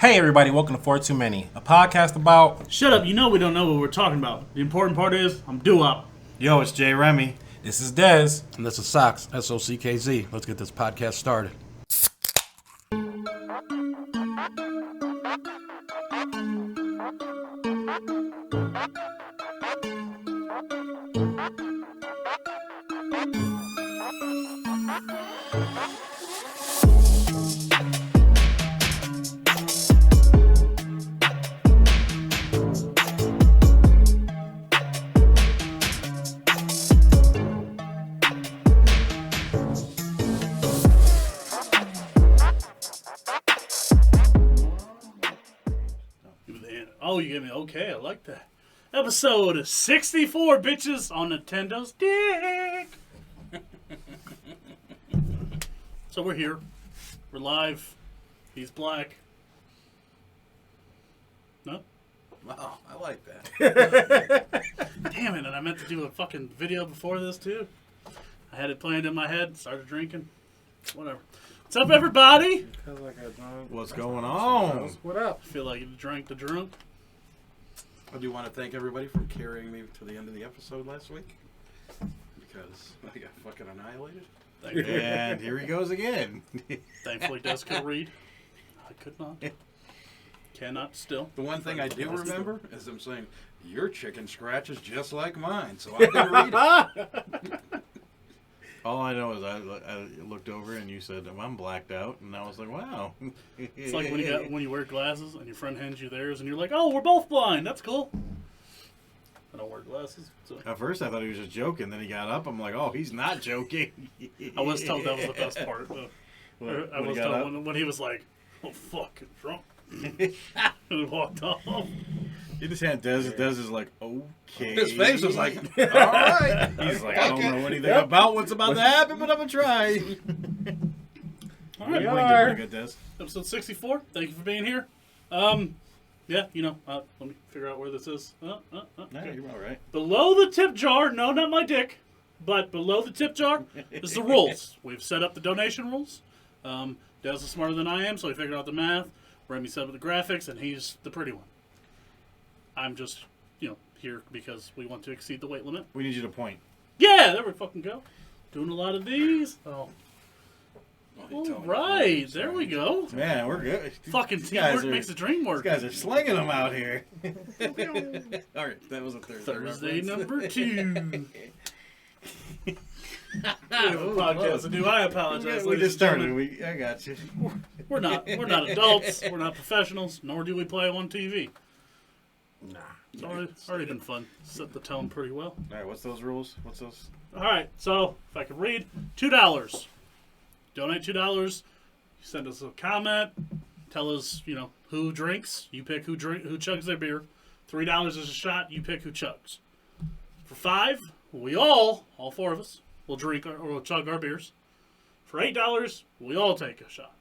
Hey everybody, welcome to 4 Too Many, a podcast about... Shut up, you know we don't know what we're talking about. The important part is, I'm DEWOP. Yo, it's Jay Remy. This is Dez. And this is Sox, S-O-C-K-Z. Let's get this podcast started. Oh, you gave me okay, I like that. Episode 64, bitches, on Nintendo's dick. So we're here. We're live. He's black. No? Wow, I like that. Damn it, and I meant to do a fucking video before this, too. I had it planned in my head, started drinking. Whatever. What's up, everybody? What's going on? What up? I feel like you drank the drunk. I do want to thank everybody for carrying me to the end of the episode last week. Because I got fucking annihilated. And here he goes again. Thankfully, Des could read. I could not. Cannot still. The one thing I do remember is them saying, your chicken scratch is just like mine, so I'm going to read it. All I know is I looked over and you said, I'm blacked out. And I was like, wow. It's like when you wear glasses and your friend hands you theirs and you're like, oh, we're both blind. That's cool. I don't wear glasses. So. At first I thought he was just joking. Then he got up. I'm like, oh, he's not joking. I was told that was the best part. I was told when he was like, oh, fucking drunk. And he walked off. He just had Dez. Dez is like, okay. His face was like, all right. He's like, I don't know anything about what's about to happen, but I'm going to try. All right, we are. Good, Dez. Episode 64. Thank you for being here. Yeah, you know, let me figure out where this is. Nah, you're all right. Below the tip jar, no, not my dick, but below the tip jar is the rules. We've set up the donation rules. Dez is smarter than I am, so he figured out the math. Remy set up the graphics, and he's the pretty one. I'm just, here because we want to exceed the weight limit. We need you to point. Yeah, there we fucking go. Doing a lot of these. Oh. All right, there we go. Man, we're good. Fucking teamwork makes the dream work. These guys are slinging them out here. All right, that was a Thursday number 2. We have a podcast to do. I apologize. We just started. I got you. We're not adults. We're not professionals. Nor do we play on TV. Nah. It's already been fun. Set the tone pretty well. All right, what's those rules? What's those? All right, so if I could read, $2. Donate $2. Send us a comment. Tell us, who drinks. You pick who chugs their beer. $3 is a shot. You pick who chugs. For $5, we all 4 of us, will drink or will chug our beers. For $8, we all take a shot.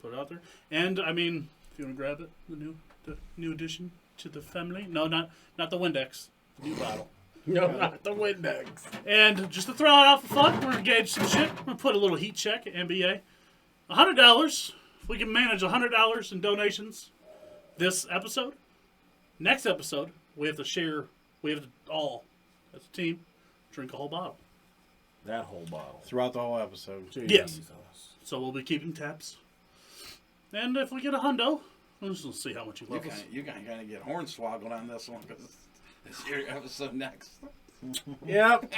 Put it out there. And I mean, if you want to grab it, the new addition to the family. No, not the Windex. The new bottle. No, not the Windex. And just to throw it out for fun, we're going to gauge some shit. We're going to put a little heat check at NBA. $100. If we can manage $100 in donations this episode, next episode, we have to share, we have to all, as a team, drink a whole bottle. That whole bottle. Throughout the whole episode. Yes. So we'll be keeping tabs. And if we get a hundo, we'll just see how much you love us. You kind of get hornswoggled on this one because it's your episode next. Yep.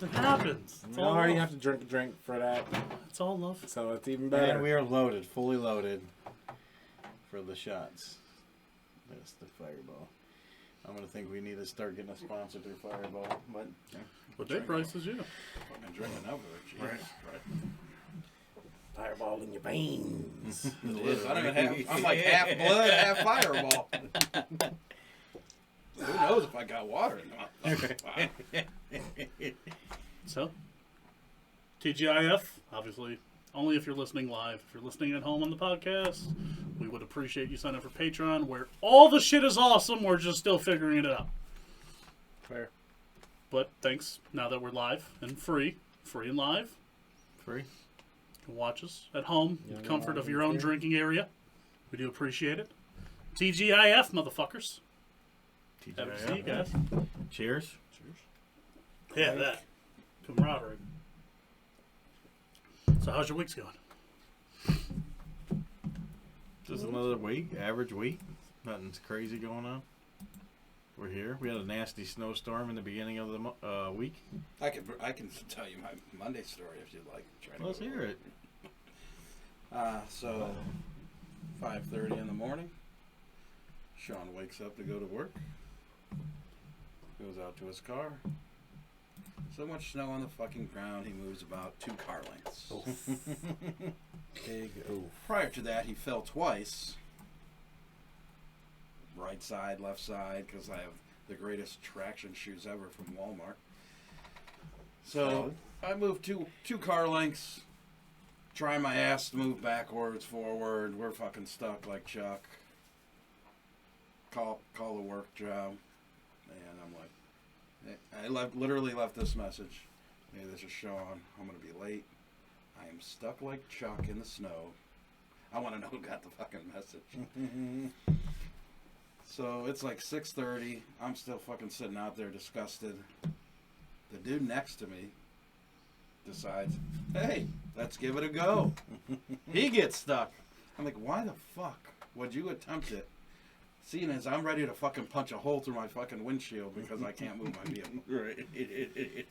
It happens. You already have to drink a drink for that. It's all love. So it's even better. And we are loaded, fully loaded for the shots. That's the Fireball. I'm going to think we need to start getting a sponsor through Fireball. But What their price is, yeah. Fucking drinking over it. Right. Fireball in your veins. I'm like half blood, half Fireball. Who knows if I got water or not? So, TGIF, obviously, only if you're listening live. If you're listening at home on the podcast, we would appreciate you signing up for Patreon, where all the shit is awesome. We're just still figuring it out. Fair. But thanks, now that we're live and free and live. free. You can watch us at home, in the comfort of your own drinking area. We do appreciate it. TGIF, motherfuckers. Happy to see you guys. Cheers. Yeah, that. Camaraderie. So how's your week's going? Just another week, average week. Nothing's crazy going on. We're here. We had a nasty snowstorm in the beginning of the week. I can tell you my Monday story if you'd like. Let's hear it. So 5:30 in the morning. Sean wakes up to go to work. Goes out to his car. So much snow on the fucking ground, he moves about 2 car lengths. Big oof. Prior to that, he fell twice. Right side, left side, because I have the greatest traction shoes ever from Walmart. So I moved two car lengths, trying my ass to move backwards, forward. We're fucking stuck like Chuck. Call the work job, and I'm like, I literally left this message. Hey, this is Sean. I'm gonna be late. I am stuck like Chuck in the snow. I want to know who got the fucking message. So it's like 6:30. I'm still fucking sitting out there disgusted. The dude next to me decides, hey, let's give it a go. He gets stuck. I'm like, why the fuck would you attempt it? Seeing as I'm ready to fucking punch a hole through my fucking windshield because I can't move my vehicle. Right.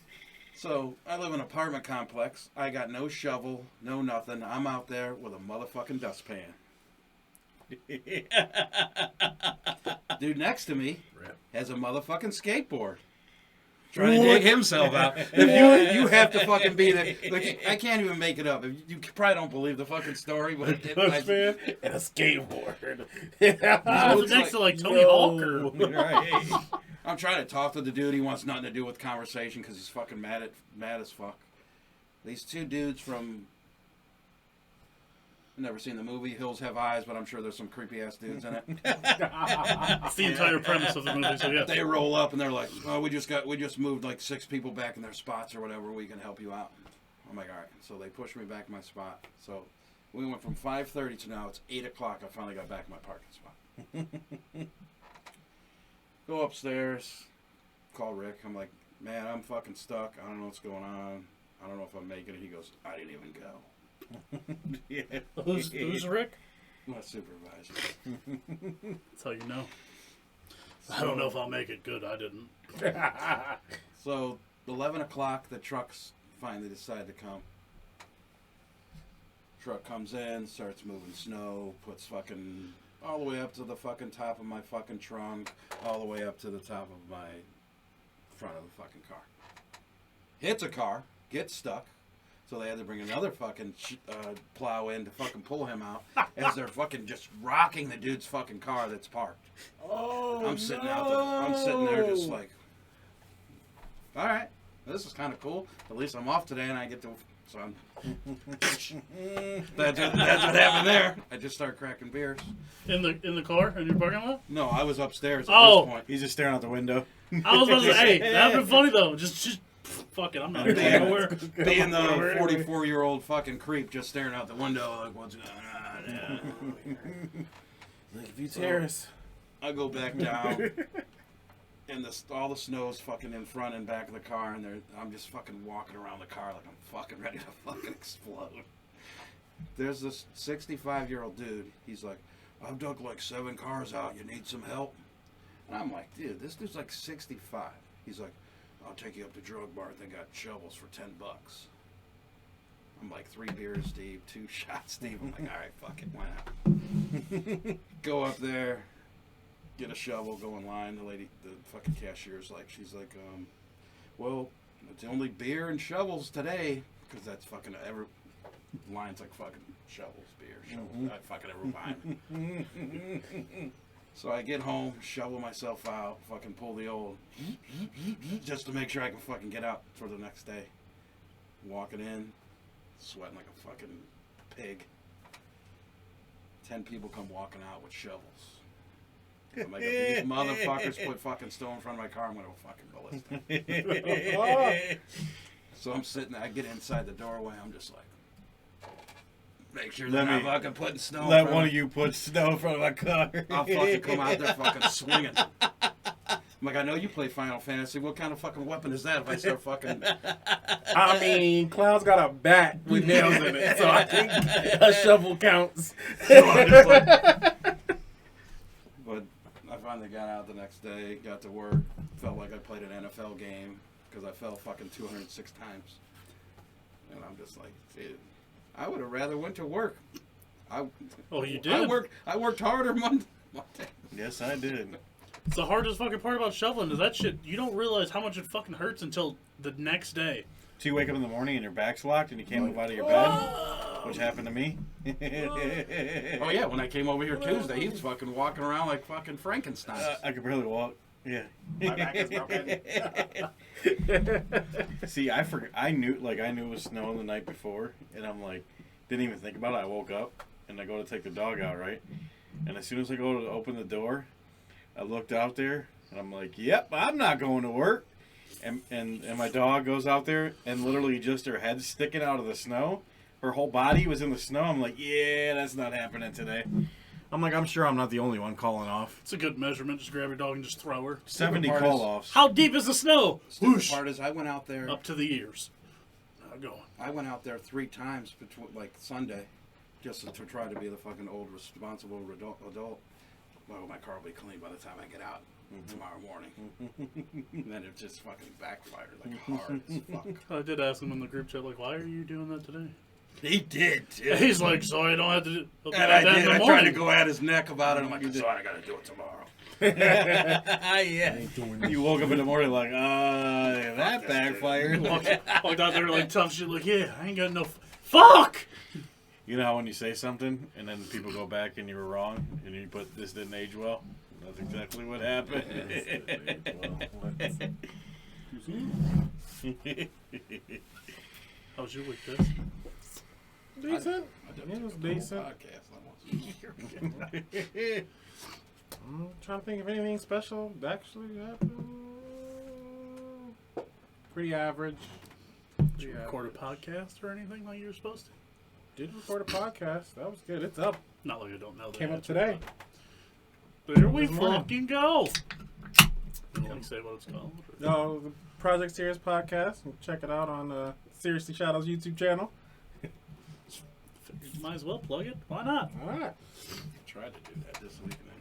So I live in an apartment complex. I got no shovel, no nothing. I'm out there with a motherfucking dustpan. Dude next to me has a motherfucking skateboard. Trying to dig himself out. If you have to fucking be there. Like, I can't even make it up. You probably don't believe the fucking story, but Man, and a skateboard. I was next to like Tony Hawk or Right. I'm trying to talk to the dude. He wants nothing to do with conversation because he's fucking mad as fuck. These 2 dudes from... I've never seen the movie Hills Have Eyes, but I'm sure there's some creepy ass dudes in it. That's the entire premise of the movie. So yeah, They roll up and they're like, "Oh, we just moved like 6 people back in their spots or whatever. We can help you out." I'm like, "All right." So they push me back in my spot. So we went from 5:30 to now it's 8 o'clock. I finally got back in my parking spot. Go upstairs, call Rick. I'm like, "Man, I'm fucking stuck. I don't know what's going on. I don't know if I'm making it." He goes, "I didn't even go." Yeah. who's Rick? My supervisor. That's how you know. I don't know if I'll make it. Good, I didn't. So 11 o'clock, the trucks finally decide to come. Truck comes in, starts moving snow, puts fucking all the way up to the fucking top of my fucking trunk, all the way up to the top of my front of the fucking car. Hits a car, gets stuck. So they had to bring another fucking plow in to fucking pull him out as they're fucking just rocking the dude's fucking car that's parked. Oh, I'm sitting there just like, all right, this is kind of cool. At least I'm off today and I get to. So I'm. that's what happened there. I just started cracking beers. In the car in your parking lot? No, I was upstairs at Oh. this point. He's just staring out the window. I was about to say, hey, that'd been funny though. Just fuck it, I'm not going nowhere. Being the 44-year-old fucking creep just staring out the window like, what's going on? Lakeview Terrace. I go back down, and all the snow's fucking in front and back of the car, and I'm just fucking walking around the car like I'm fucking ready to fucking explode. There's this 65-year-old dude. He's like, I've dug like 7 cars out. You need some help? And I'm like, dude, this dude's like 65. He's like, I'll take you up to Drug Bar. They got shovels for $10. I'm like 3 beers deep, 2 shots deep. I'm like, all right, fuck it, why not? Go up there, get a shovel, go in line. The lady, the fucking cashier's like, she's like, well, it's only beer and shovels today, because that's fucking every line's like fucking shovels, beer, shovels. I fucking ever buy. So I get home, shovel myself out, fucking pull the old, just to make sure I can fucking get out for the next day. Walking in, sweating like a fucking pig. 10 people come walking out with shovels. I'm like, if these motherfuckers put fucking stone in front of my car, I'm gonna go fucking ballistic. So I'm sitting there, I get inside the doorway, I'm just like, Make sure they're not fucking putting snow. in Let front one of of you put snow in front of my car. I'll fucking come out there fucking swinging. I'm like, I know you play Final Fantasy. What kind of fucking weapon is that if I start fucking... I mean, Cloud's got a bat with nails in it, so I think a shovel counts. So I'm just like... But I finally got out the next day, got to work, felt like I played an NFL game because I fell fucking 206 times. And I'm just like, dude, I would have rather went to work. Oh, you did? I worked harder Monday. Yes, I did. It's the hardest fucking part about shoveling is that shit. You don't realize how much it fucking hurts until the next day. So you wake up in the morning and your back's locked and you can't move out of your bed, which happened to me. Oh yeah, when I came over here Tuesday, he was fucking walking around like fucking Frankenstein. I could barely walk. Yeah. My back is broken. See, I forgot. I knew it was snowing the night before, and I'm like, didn't even think about it. I woke up and I go to take the dog out, right? And as soon as I go to open the door, I looked out there and I'm like, yep, I'm not going to work. And my dog goes out there and literally just her head sticking out of the snow. Her whole body was in the snow. I'm like, yeah, that's not happening today. I'm like, I'm sure I'm not the only one calling off. It's a good measurement. Just grab your dog and just throw her. 70 part call-offs. How deep is the snow? Stupid Whoosh. part is I went out there. Up to the ears. Now go on. I went out there 3 times between like Sunday, just to try to be the fucking old responsible adult. Well, my car will be clean by the time I get out tomorrow morning. And then it just fucking backfired like hard as fuck. I did ask him in the group chat, like, why are you doing that today? He did too. He's like, so I don't have to do And I that in did. the I tried morning. to go at his neck about it. I'm like, so I gotta do it tomorrow. Yeah. You woke up in the morning like, that backfired. Walked out there like tough shit, like, yeah, I ain't got no fuck! You know how when you say something and then people go back and you were wrong and you put this didn't age well? That's exactly what happened. How was your week, Chris? Decent. I did It was the whole decent. podcast I'm trying to think if anything special actually happened. Pretty average. Did you record a podcast or anything like you were supposed to? Did record a podcast. That was good. It's up. Not like I don't know that. Came up answer, today. but there we This morning. fucking go! You want to say what it's called? or- No, the Project Serious podcast. Check it out on Seriously Shadows YouTube channel. Might as well plug it. Why not? All right. I tried to do that this week and I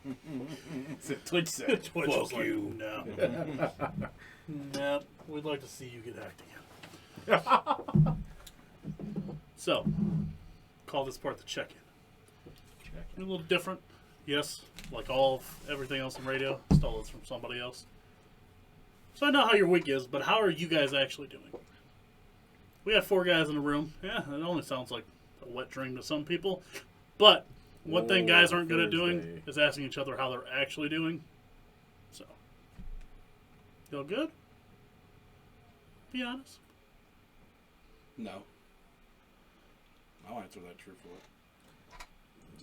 did not. Twitch said, Twitch was like, no. No, we'd like to see you get acting. So, call this part the check-in. A little different. Yes, like all of everything else in radio, stole this from somebody else. So I know how your week is, but how are you guys actually doing? We had 4 guys in the room. Yeah, it only sounds like a wet dream to some people. But one thing guys aren't good at doing Thursday. is asking each other how they're actually doing. So, feel good? Be honest. No. I'll answer that truthfully.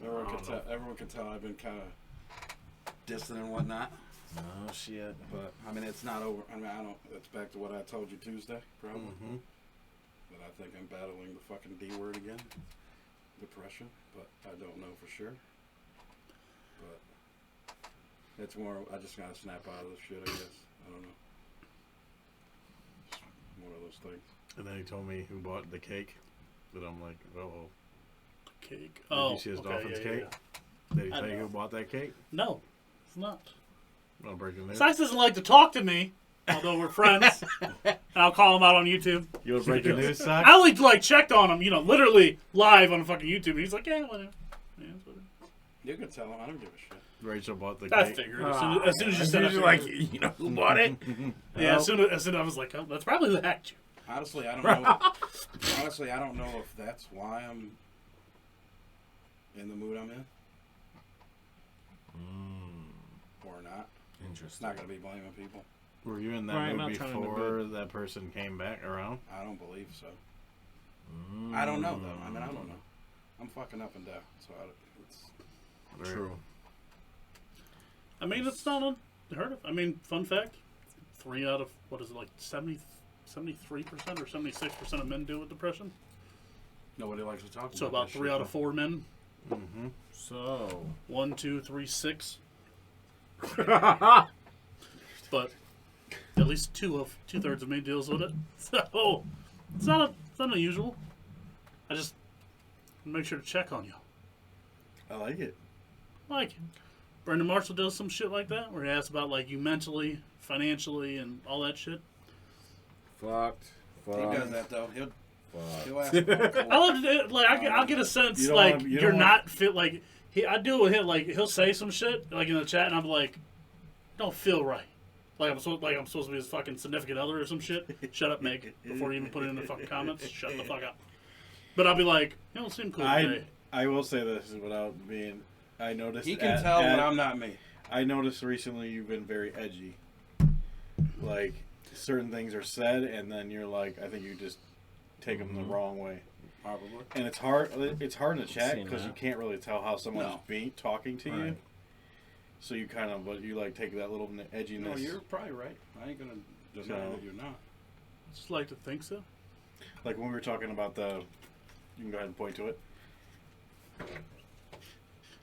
Everyone can tell I've been kind of distant and whatnot. Oh, shit. But, I mean, it's not over. I mean, I don't. It's back to what I told you Tuesday, probably. Mm-hmm. But I think I'm battling the fucking D word again. Depression. But I don't know for sure. But it's more, I just gotta snap out of this shit, I guess. I don't know. Just one of those things. And then he told me who bought the cake. That I'm like, oh. Cake. Did Oh, you see his okay, Dolphins yeah, cake? yeah. Did he I tell you know. who bought that cake? No, it's not. I'll break the news. Sice doesn't like to talk to me, although we're friends. And I'll call him out on YouTube. You want to break the news, Sock? I only checked on him, literally live on fucking YouTube. He's like, yeah, whatever. Yeah, it's whatever. You can tell them, I don't give a shit. Rachel bought the I cake. figured as soon as you said it, you're like, you know who bought it? yeah, as soon as I was like, oh, that's probably who hacked you. Honestly, I don't know. Honestly, I don't know if that's why I'm in the mood I'm in or not. It's Interesting. not gonna be blaming people. Were you in that Right, mood not trying to before that person came back around? I don't believe so. I don't know though. I mean, I don't know. I'm fucking up and down, so it's True. I mean, it's not unheard of. I mean, fun fact: 3 out of 73% or 76% of men deal with depression. Nobody likes to talk. So about that 3 shit, out of 4 men. Mm-hmm. So 1, 2, 3, 6. But at least 2/3 of me deals with it. So it's not unusual. I just make sure to check on you. I like it. Like Brendan Marshall does some shit like that, where he asks about like you mentally, financially, and all that shit. fucked. He does that though. He'll ask I about love it. Like I'll get a sense You don't like wanna- you don't you're wanna- not fit. Like I do with him. Like he'll say some shit like in the chat, and I'm like, don't feel right. Like I'm supposed to be his fucking significant other or some shit. Shut up, Meg. Before you even put it in the fucking comments, shut the fuck up. But I'll be like, you don't seem cool today. I will say this without being. I noticed. He can tell when I'm not me. I noticed recently you've been very edgy. Like certain things are said, and then you're like, I think you just take them the wrong way. Probably. And it's hard. It's hard in the chat Seen because that. you can't really tell how someone's No. talking to you. Right. So you kind of, but you like take that little edginess. No, you're probably right. I ain't gonna deny So- that you're not. Just like to think so. Like when we were talking about the. You can go ahead and point to it.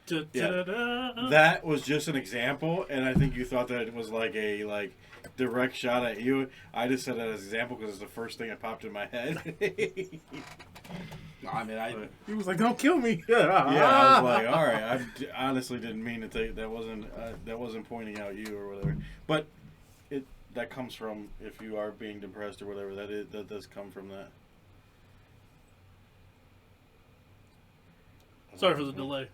Da-da-da-da. That was just an example, and I think you thought that it was like a direct shot at you. I just said that as an example because it's the first thing that popped in my head. No, I mean, He was like, "Don't kill me." Yeah, I was like, all right. Honestly didn't mean to take that. Wasn't pointing out you or whatever. But that comes from if you are being depressed or whatever. That does come from that. Sorry for the delay.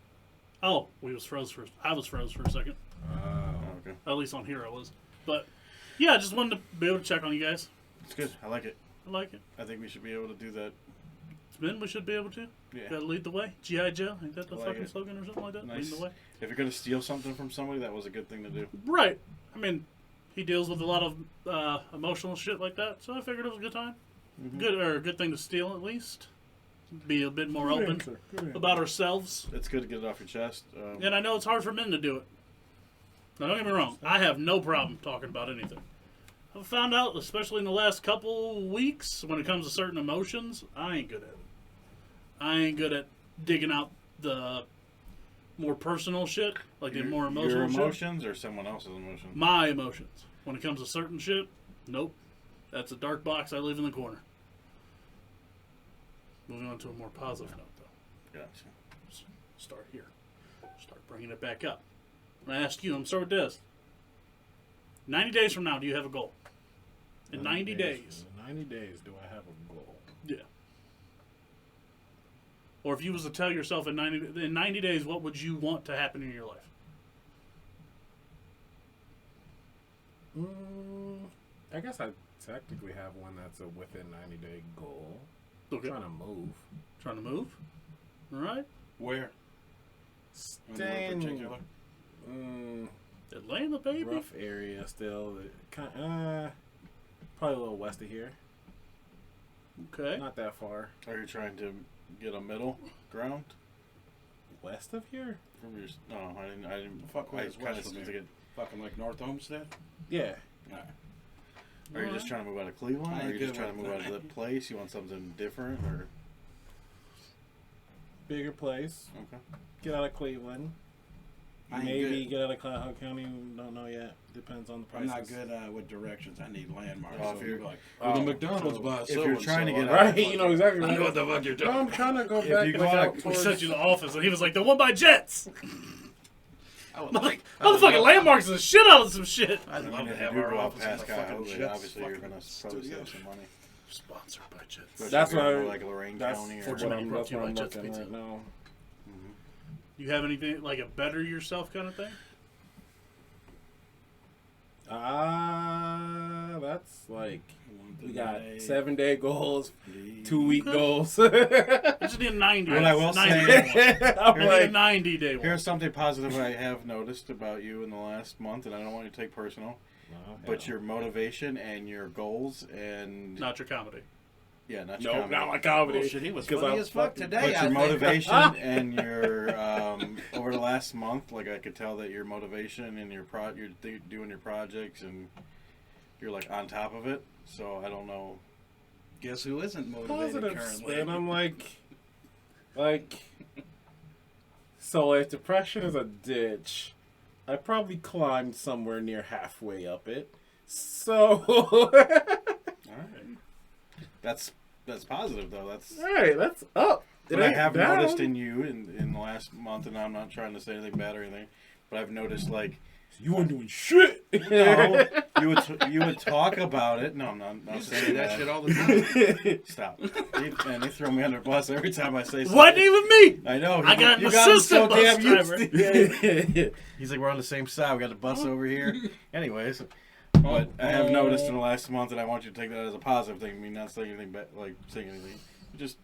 Oh, I was froze for a second. Oh, okay. At least on here I was. But yeah, I just wanted to be able to check on you guys. It's good. I like it. I like it. I think we should be able to do that. It's been, we should be able to. Yeah. Gotta lead the way. G.I. Joe. Ain't that the I like fucking it. slogan or something like that? Nice. Leading the way. If you're gonna steal something from somebody, that was a good thing to do. Right. I mean, he deals with a lot of emotional shit like that, so I figured it was a good time. Mm-hmm. A good thing to steal at least. Be a bit more open about ourselves. It's good to get it off your chest. And I know it's hard for men to do it. Now, don't get me wrong. I have no problem talking about anything. I've found out, especially in the last couple weeks, when it comes to certain emotions, I ain't good at it. I ain't good at digging out the more personal shit, like the more emotional your shit. emotions or someone else's emotions. My emotions. When it comes to certain shit, nope. That's a dark box I leave in the corner. Moving on to a more positive note, though. Gotcha. Start here. Start bringing it back up. I'm going to ask you, I'm start with this. 90 days from now, do you have a goal? In 90 days. 90 days, do I have a goal? Yeah. Or if you was to tell yourself in 90 days, what would you want to happen in your life? I guess I technically have one that's a within 90-day goal. Okay. Trying to move. Trying to move? All right. where? Anywhere in particular? Atlanta, baby. Rough area still. Probably a little west of here. Okay. Not that far. Are you trying to get a middle ground West of here? from your? No, I didn't. Fuck, I where's kind of west from seems here? like it. Fucking like North Homestead? Yeah. Alright. Are you just trying to move out of Cleveland? I Or are ain't you just good trying to with move out of that. the place? You want something different, or Bigger place. okay? Get out of Cleveland. I ain't Maybe good. get out of Cuyahoga County. Don't know yet. Depends on the I'm prices. not good with directions. I need landmarks. Oh, so if you're you're- like, oh, the McDonald's so by if you're trying to get out- Right, you know exactly I right. know what the fuck you're No, talking I'm trying to go If back you go like, out- out We towards... sent you to the office, and he was like, the one by Jets. I would Motherfucking landmarks the shit out of some shit. I'd love And to if have you our go out office in past the fucking Cuyahoga, Jets obviously you're fucking gonna probably studio. save some money. Sponsored by Jets. Especially That's if you're what I- like Lorain That's County or what Fortunately, I'm, brought that's to you what by I'm Jets looking Pizza. right now. You have anything like a better yourself kind of thing? That's like we got Today, 7-day goals, please. 2-week goals. I just need a 90. What I will 90 say- day one. I'm I need a like, 90-day one. Here's something positive I have noticed about you in the last month, and I don't want you to take personal, but your motivation and your goals and Not your comedy. not your nope, comedy. not my comedy. Bullshit, he was 'Cause funny I'm as fuck fucking- today. But your I think. motivation and your over the last month, like I could tell that your motivation and your doing your projects and you're like on top of it. So I don't know. Guess who isn't motivated Positive currently? spin. I'm like, Like, so if depression is a ditch, I probably climbed somewhere near halfway up it. So, All right. That's positive though. That's. Alright, that's up. But I have noticed in you in the last month, and I'm not trying to say anything bad or anything, but I've noticed like you weren't doing shit. no, you would talk about it. No, I'm not You saying say that shit all the time. Stop. Man, they throw me under the bus every time I say something. Wasn't even me. I know. I got an you got him assistant bus damn used driver. to- He's like, we're on the same side. We got the bus over here. Anyways, but I have noticed in the last month, and I want you to take that as a positive thing. I mean, not saying anything bad, like saying anything. Just,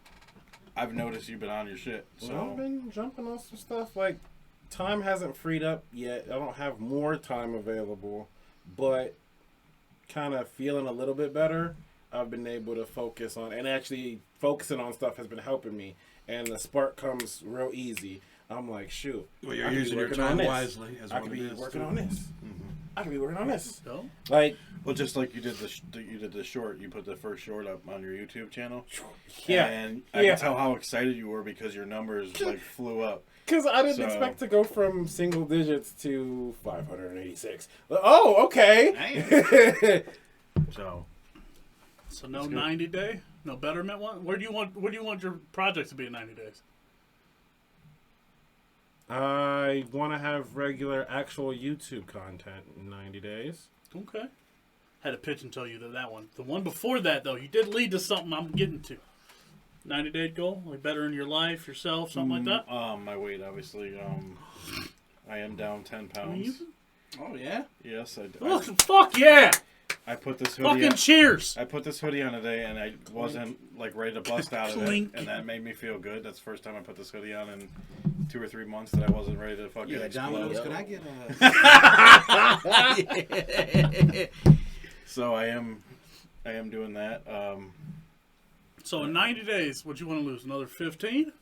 I've noticed you've been on your shit. So Well, I've been jumping on some stuff. Like, time hasn't freed up yet. I don't have more time available, but kind of feeling a little bit better. I've been able to focus on, and actually focusing on stuff has been helping me. And the spark comes real easy. I'm like, shoot. Well, I you're could be using your working on time this. wisely. As I what could it be is, working too. on this. I could be working on this. So, Like, well, just like you did the short. You put the first short up on your YouTube channel. yeah. And I can tell how excited you were because your numbers like flew up. Because I didn't So- expect to go from single digits to 586. Oh, okay. So so no good. 90 day, no betterment one. Where do you want your project to be in 90 days? I want to have regular, actual YouTube content in 90 days. Okay. Had a pitch and tell you that one. The one before that though, you did lead to something I'm getting to. 90 day goal, like better in your life, yourself, something like that. My weight, obviously. I am down 10 I mean, pounds. Oh yeah. Yes, Look, fuck yeah! I put this hoodie. Fucking on, cheers! I put this hoodie on today, and I wasn't like ready to bust out of it, Clink. and that made me feel good. That's the first time I put this hoodie on in 2 or 3 months that I wasn't ready to fucking Yeah, explode. Domino's. Could I get a? So I am doing that. So in 90 days, what you want to lose? Another 15?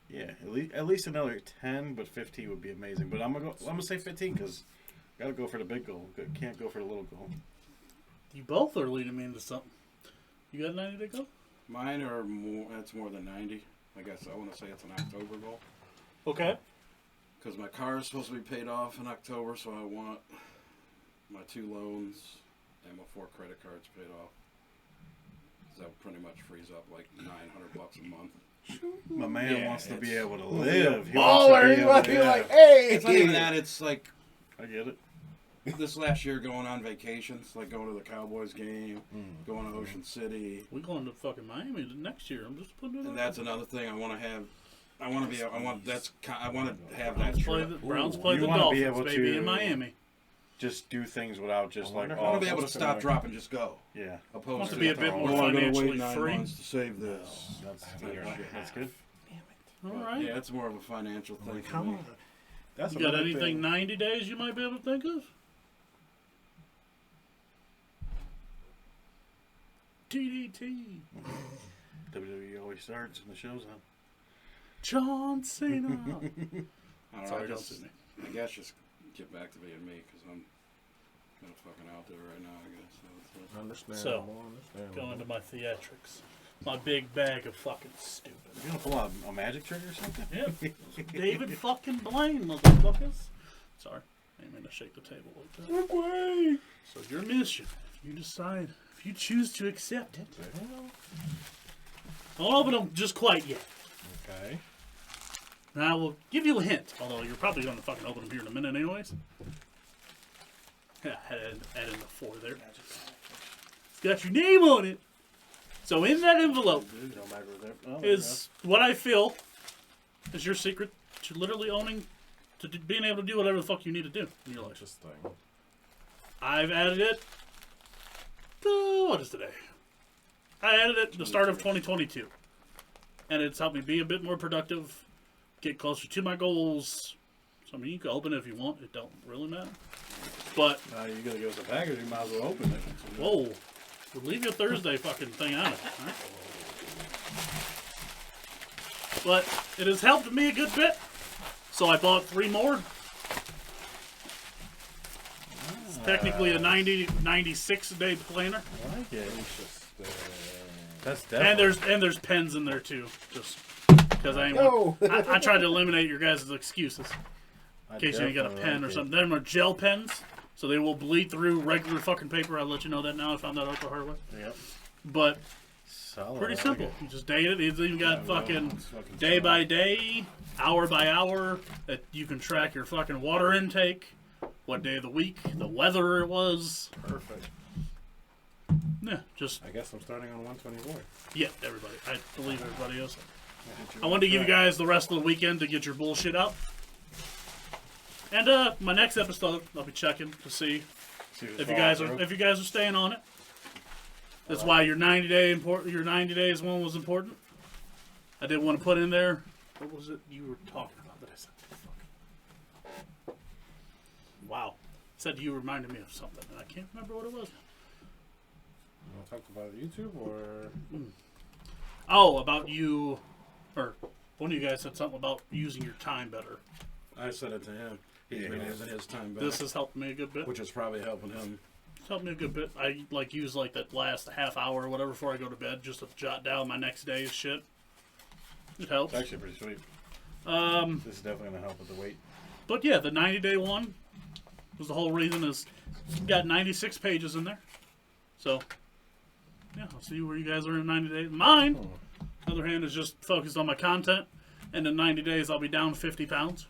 Yeah, at least another 10, but 15 would be amazing. But I'm gonna say 15 because gotta go for the big goal. Can't go for the little goal. You both are leading me into something. You got a 90 day goal? Mine are more. That's more than 90. I guess I want to say it's an October goal Okay. because my car is supposed to be paid off in October, so I want my 2 loans and my 4 credit cards paid off. So that pretty much frees up like $900 a month. My man Yeah, wants to be it's- able to live. He Baller! wants to He be must able be to, like, hey! It's not even that. It's like I get it. this last year going on vacations, like going to the Cowboys game, going to Ocean City, We going to fucking Miami next year. I'm just putting it and out. that's another thing I want to have. I want to have that Browns play trip. the, Browns Ooh, play you the wanna be Dolphins, able baby, to- in Miami. Just do things without just like wonder I want how to be able to that's stop, gonna- drop, and just go. Yeah, Opposed Wants to to be a bit Oh, more I'm gonna financially wait 9 free. months to save this. that's That's good. All right. Yeah, it's more of a financial thing. For Come me. on. That's You got another anything thing. 90 days you might be able to think of? TDT. WWE always starts and the show's on. John Cena. I don't know, Sorry, I don't just- sue me. I guess just get back to being me because I'm kind of fucking out there right now. I guess. So Understandable. Go into my theatrics. My big bag of fucking stupid. You gonna pull out a magic trick or something? Yep. David fucking Blaine, motherfuckers. Sorry. I didn't mean to shake the table like that. Okay. So your mission, if you decide, if you choose to accept it. I'll open them just quite yet. Okay. Now I will give you a hint, although you're probably going to fucking open them here in a minute anyways. Yeah, add in the 4 there. It's got your name on it. So in that envelope is what I feel is your secret to literally owning, to being able to do whatever the fuck you need to do in your life. Interesting. I've added it. What is today? I added it at the start of 2022. And it's helped me be a bit more productive, get closer to my goals. So, I mean, you can open it if you want. It don't really matter. But, You gotta give us a package. You might as well open it. whoa. Leave your Thursday fucking thing on it. All right? But it has helped me a good bit. So I bought 3 more. It's technically a 96 day planner. I like it. Interesting. That's And definitely. there's pens in there too. Just Because No. I tried to eliminate your guys' excuses. I In case you ain't got a definitely pen or like something. Them are gel pens, so they will bleed through regular fucking paper. I'll let you know that now. I found that out the hard way. it. Yep. But Solid. pretty I like simple. it. You just date it. It's even got Yeah, well, fucking it's fucking day solid. by day, hour by hour, that you can track your fucking water intake, what day of the week, the weather it was. Perfect. Yeah, just, I guess I'm starting on 124. yeah, everybody. I believe everybody is. I wanted to give you guys the rest of the weekend to get your bullshit out. And my next episode, I'll be checking to see See who's if you guys following are staying on it. That's why your 90 days one was important. I did want to put in there. What was it you were talking about that I said? Fuck. Wow. Said you reminded me of something, and I can't remember what it was. You want to talk about YouTube or? Oh, about you, or one of you guys said something about using your time better. I said it to him. He's Yeah. been using his time better, This has helped me a good bit. which is probably helping him. It's helped me a good bit. I use that last half hour or whatever before I go to bed just to jot down my next day's shit. It helps. It's actually pretty sweet. This is definitely gonna help with the weight. But yeah, the 90-day one was the whole reason. Is it's got 96 pages in there. So yeah, I'll see where you guys are in 90 days. Mine, on the other hand, is just focused on my content. And in 90 days, I'll be down 50 pounds.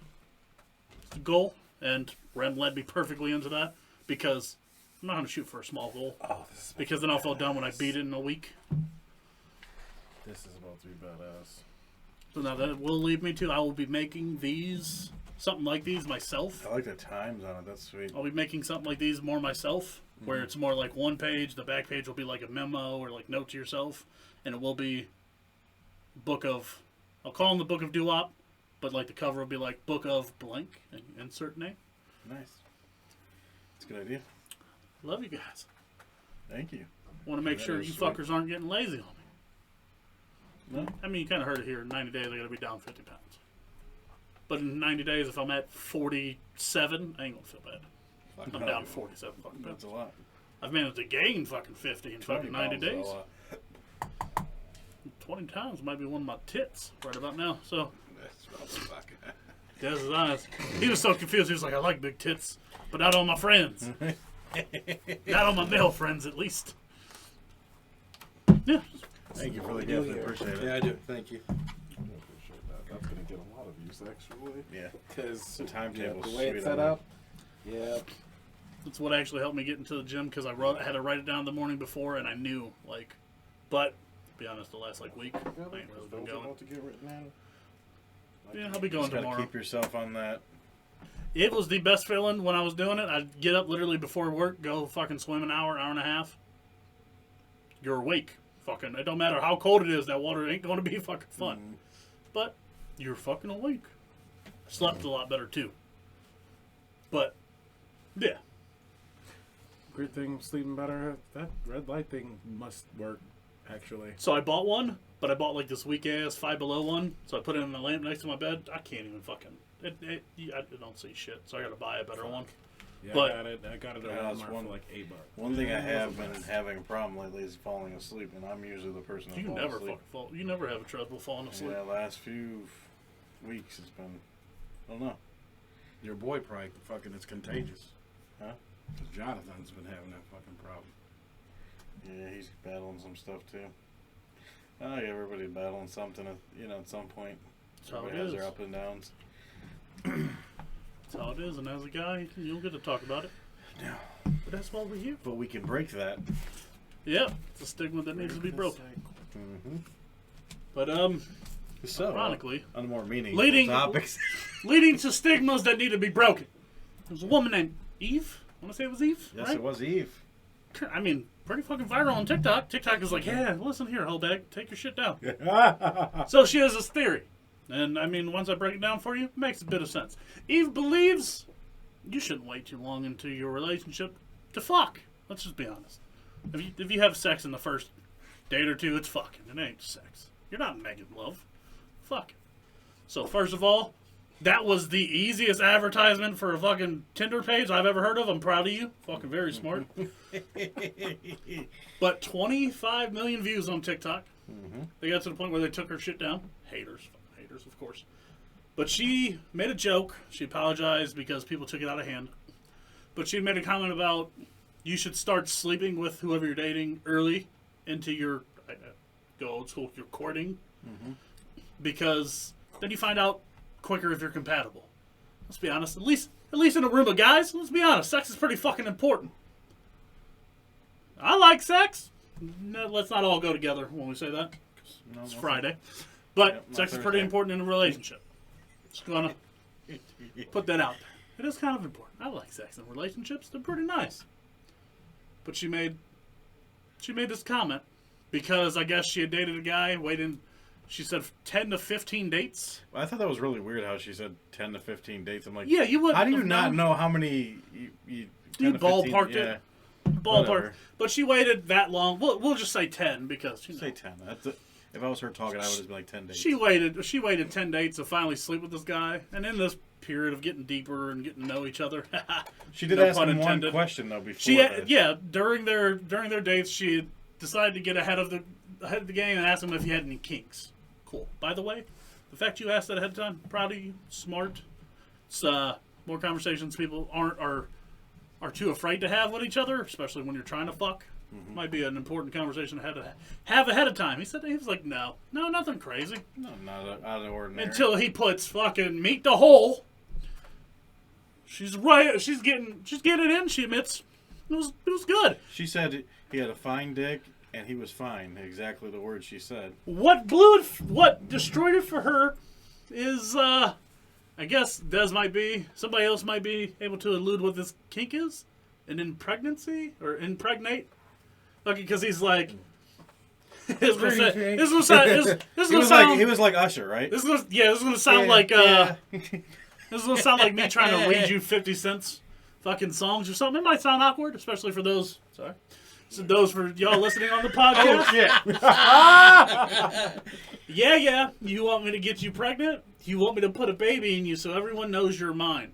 It's the goal, and Rem led me perfectly into that because I'm not going to shoot for a small goal. Oh, this is Because then I'll feel dumb when I beat it in a week. This is about to be badass. So now that will lead me to I will be making these, something like these myself. I like the times on it. That's sweet. I'll be making something like these more myself, where it's more like one page. The back page will be like a memo or like note to yourself, and it will be I'll call them the Book of DEWOP, but like the cover will be like Book of blank and insert name. Nice. It's a good idea. Love you guys. Thank you. Want to make That sure is you sweet. fuckers aren't getting lazy on me. No. I mean, you kind of heard it here. In 90 days, I got to be down 50 pounds. But in 90 days, if I'm at 47, I ain't gonna feel bad. I'm down 47 fucking pounds. That's a lot. I've managed to gain fucking 50 in fucking 90 pounds is a days. lot. 20 times might be one of my tits right about now. So, That's fucking. Des is honest. He was so confused. He was like, I like big tits, but not on my friends. Not on my male friends, at least. Yeah. Thank you for the gift. I appreciate it. Yeah, I do. Thank you. I appreciate that. That's gonna get a lot of views actually. Yeah. Because The timetable's the way sweet it's on set that. up. Yeah. That's what actually helped me get into the gym because I had to write it down the morning before, and I knew, but to be honest, the last week, I ain't really been Those going. about to get written in. Yeah, I'll be going Just gotta tomorrow. keep yourself on that. It was the best feeling when I was doing it. I'd get up literally before work, go fucking swim an hour and a half. You're awake. Fucking, it don't matter how cold it is, that water ain't going to be fucking fun. But you're fucking awake. Slept a lot better too. But, yeah. Great thing, sleeping better. That red light thing must work, actually. So I bought one, but I bought this weak ass Five Below one. So I put it in the lamp next to my bed. I can't even fucking. I don't see shit. So I got to buy a better one. Yeah, But- I got it at Yeah, that's Walmart one- for like $8. One thing I Yeah, it have wasn't been bad. having a problem lately is falling asleep, and I'm usually the person that You falls never asleep. fucking fall. You never have trouble falling asleep. Yeah, last few weeks it's been. I don't know. Your boy probably fucking it's contagious. Huh? 'Cause Jonathan's been having that fucking problem. Yeah, he's battling some stuff too. Oh, yeah, everybody's battling something, at some point. That's how it Everybody has is. their up and downs. That's how it is. And as a guy, you don't get to talk about it. No. But that's why we're here. But we can break that. Yep. It's a stigma that needs to be broken. Mm-hmm. But, So, ironically, on the more meaningful leading- topics. leading to stigmas that need to be broken. There's a woman named Eve. I want to say it was Eve, Yes, right? it was Eve. I mean, pretty fucking viral on TikTok. TikTok is like, yeah, listen here, hoe bag, take your shit down. So she has this theory. And, I mean, once I break it down for you, it makes a bit of sense. Eve believes you shouldn't wait too long into your relationship to fuck. Let's just be honest. If you have sex in the first date or two, it's fucking. It ain't sex. You're not making love. Fuck. So, first of all, that was the easiest advertisement for a fucking Tinder page I've ever heard of. I'm proud of you. Fucking very smart. But 25 million views on TikTok. They got to the point where they took her shit down. Haters. fuckers, of course. But she made a joke. She apologized because people took it out of hand. But she made a comment about you should start sleeping with whoever you're dating early into your, go old school, your courting. Mm-hmm. Because then you find out quicker if you're compatible. Let's be honest. At least in a room of guys, let's be honest. Sex is pretty fucking important. I like sex. No, let's not all go together when we say that. No, it's Friday. But sex is pretty important in a relationship. Just gonna put that out there. It is kind of important. I like sex in relationships. They're pretty nice. But she made this comment because I guess she had dated a guy, waiting, she said 10 to 15 dates. Well, I thought that was really weird how she said 10 to 15 dates. I'm like, yeah, you would. How do you not know how many you ballparked it? Ballpark. Whatever. But she waited that long. We'll just say 10 because say 10. If I was her talking, I would have been like 10 dates. She waited 10 dates to finally sleep with this guy, and in this period of getting deeper and getting to know each other, she did ask him one question though before. During their dates, she decided to get ahead of the game and asked him if he had any kinks. Cool. By the way, the fact you asked that ahead of time, proud of you, smart. It's more conversations people are too afraid to have with each other, especially when you're trying to fuck. Mm-hmm. Might be an important conversation to have ahead of time. He was like, no, nothing crazy. No, not out of the ordinary. Until he puts fucking meat to hole. She's right. She's getting it in. She admits it was good. She said he had a fine dick and he was fine. Exactly the words she said. What blew it? What destroyed it for her is I guess somebody else might be able to allude what this kink is, an impregnancy or impregnate. Okay, because he's like, he was like Usher, right? This is gonna sound like this is gonna sound like me trying to read you 50 Cent's fucking songs or something. It might sound awkward, especially for those. Sorry. So those for y'all listening on the podcast. Oh shit! Yeah. You want me to get you pregnant? You want me to put a baby in you so everyone knows you're mine?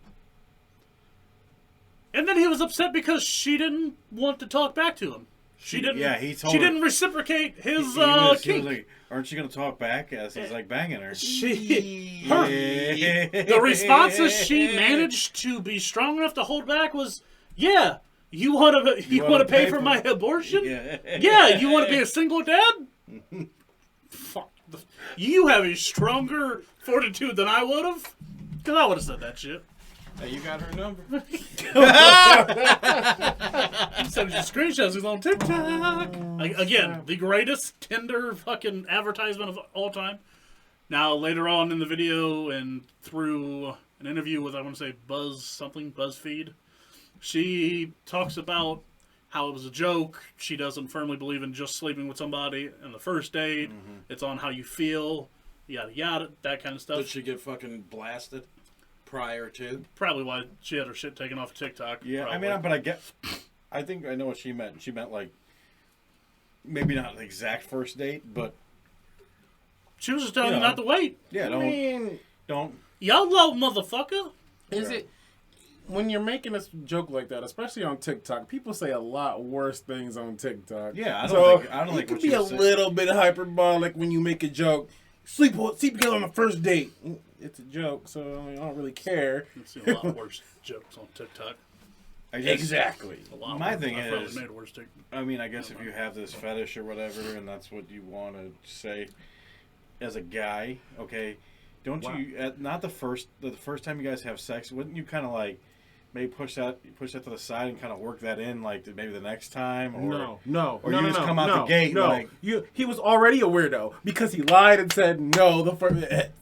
And then he was upset because she didn't want to talk back to him. She didn't. Yeah, he told her. She didn't reciprocate his kink. He was like, "Aren't you going to talk back?" As he's like banging her. The responses she managed to be strong enough to hold back was, "Yeah, you want to pay for my abortion? Yeah, you want to be a single dad? Fuck, you have a stronger fortitude than I would have, because I would have said that shit." Hey, you got her number? Send you screenshots. He's on TikTok. Again, the greatest Tinder fucking advertisement of all time. Now, later on in the video and through an interview with, I want to say, BuzzFeed, she talks about how it was a joke. She doesn't firmly believe in just sleeping with somebody on the first date. Mm-hmm. It's on how you feel, yada, yada, that kind of stuff. Did she get fucking blasted? Prior to? Probably why she had her shit taken off of TikTok. Yeah, probably. I mean, I think I know what she meant. She meant, like, maybe not the exact first date, but... She was just telling you not to wait. Yeah, don't... YOLO, motherfucker! Is it... When you're making a joke like that, especially on TikTok, people say a lot worse things on TikTok. Yeah, I don't think it could be a little bit hyperbolic when you make a joke. Sleep together on the first date. It's a joke, so I don't really care. I've seen a lot worse jokes on TikTok. Exactly. My thing is, I mean, I guess if you have this fetish or whatever, and that's what you want to say as a guy, okay, don't you? Not the first time you guys have sex, wouldn't you kind of like maybe push that to the side and kind of work that in, like maybe the next time? Or, or you just come out the gate. No, like, he was already a weirdo because he lied and said no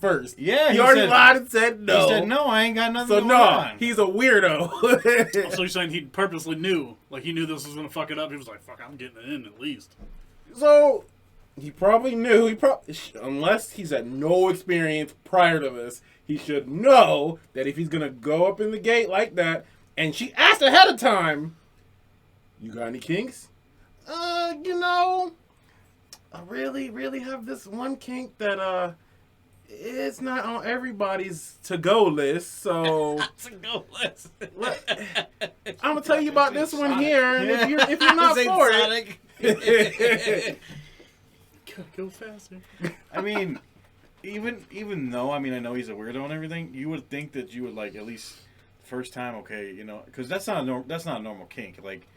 first. Yeah, he already lied and said no. He said no, I ain't got nothing going on. He's a weirdo. So you're saying he purposely knew, like he knew this was gonna fuck it up. He was like, "Fuck, I'm getting it in at least." So he probably knew. Unless he's had no experience prior to this. He should know that if he's going to go up in the gate like that, and she asked ahead of time, you got any kinks? I really, really have this one kink that, it's not on everybody's to-go list, so... To-go list. I'm going to tell you about this one here, and if you're not for it... Go faster. I mean... even though I mean I know he's a weirdo and everything, you would think that you would like at least the first time, okay, you know, because that's not a normal kink. Like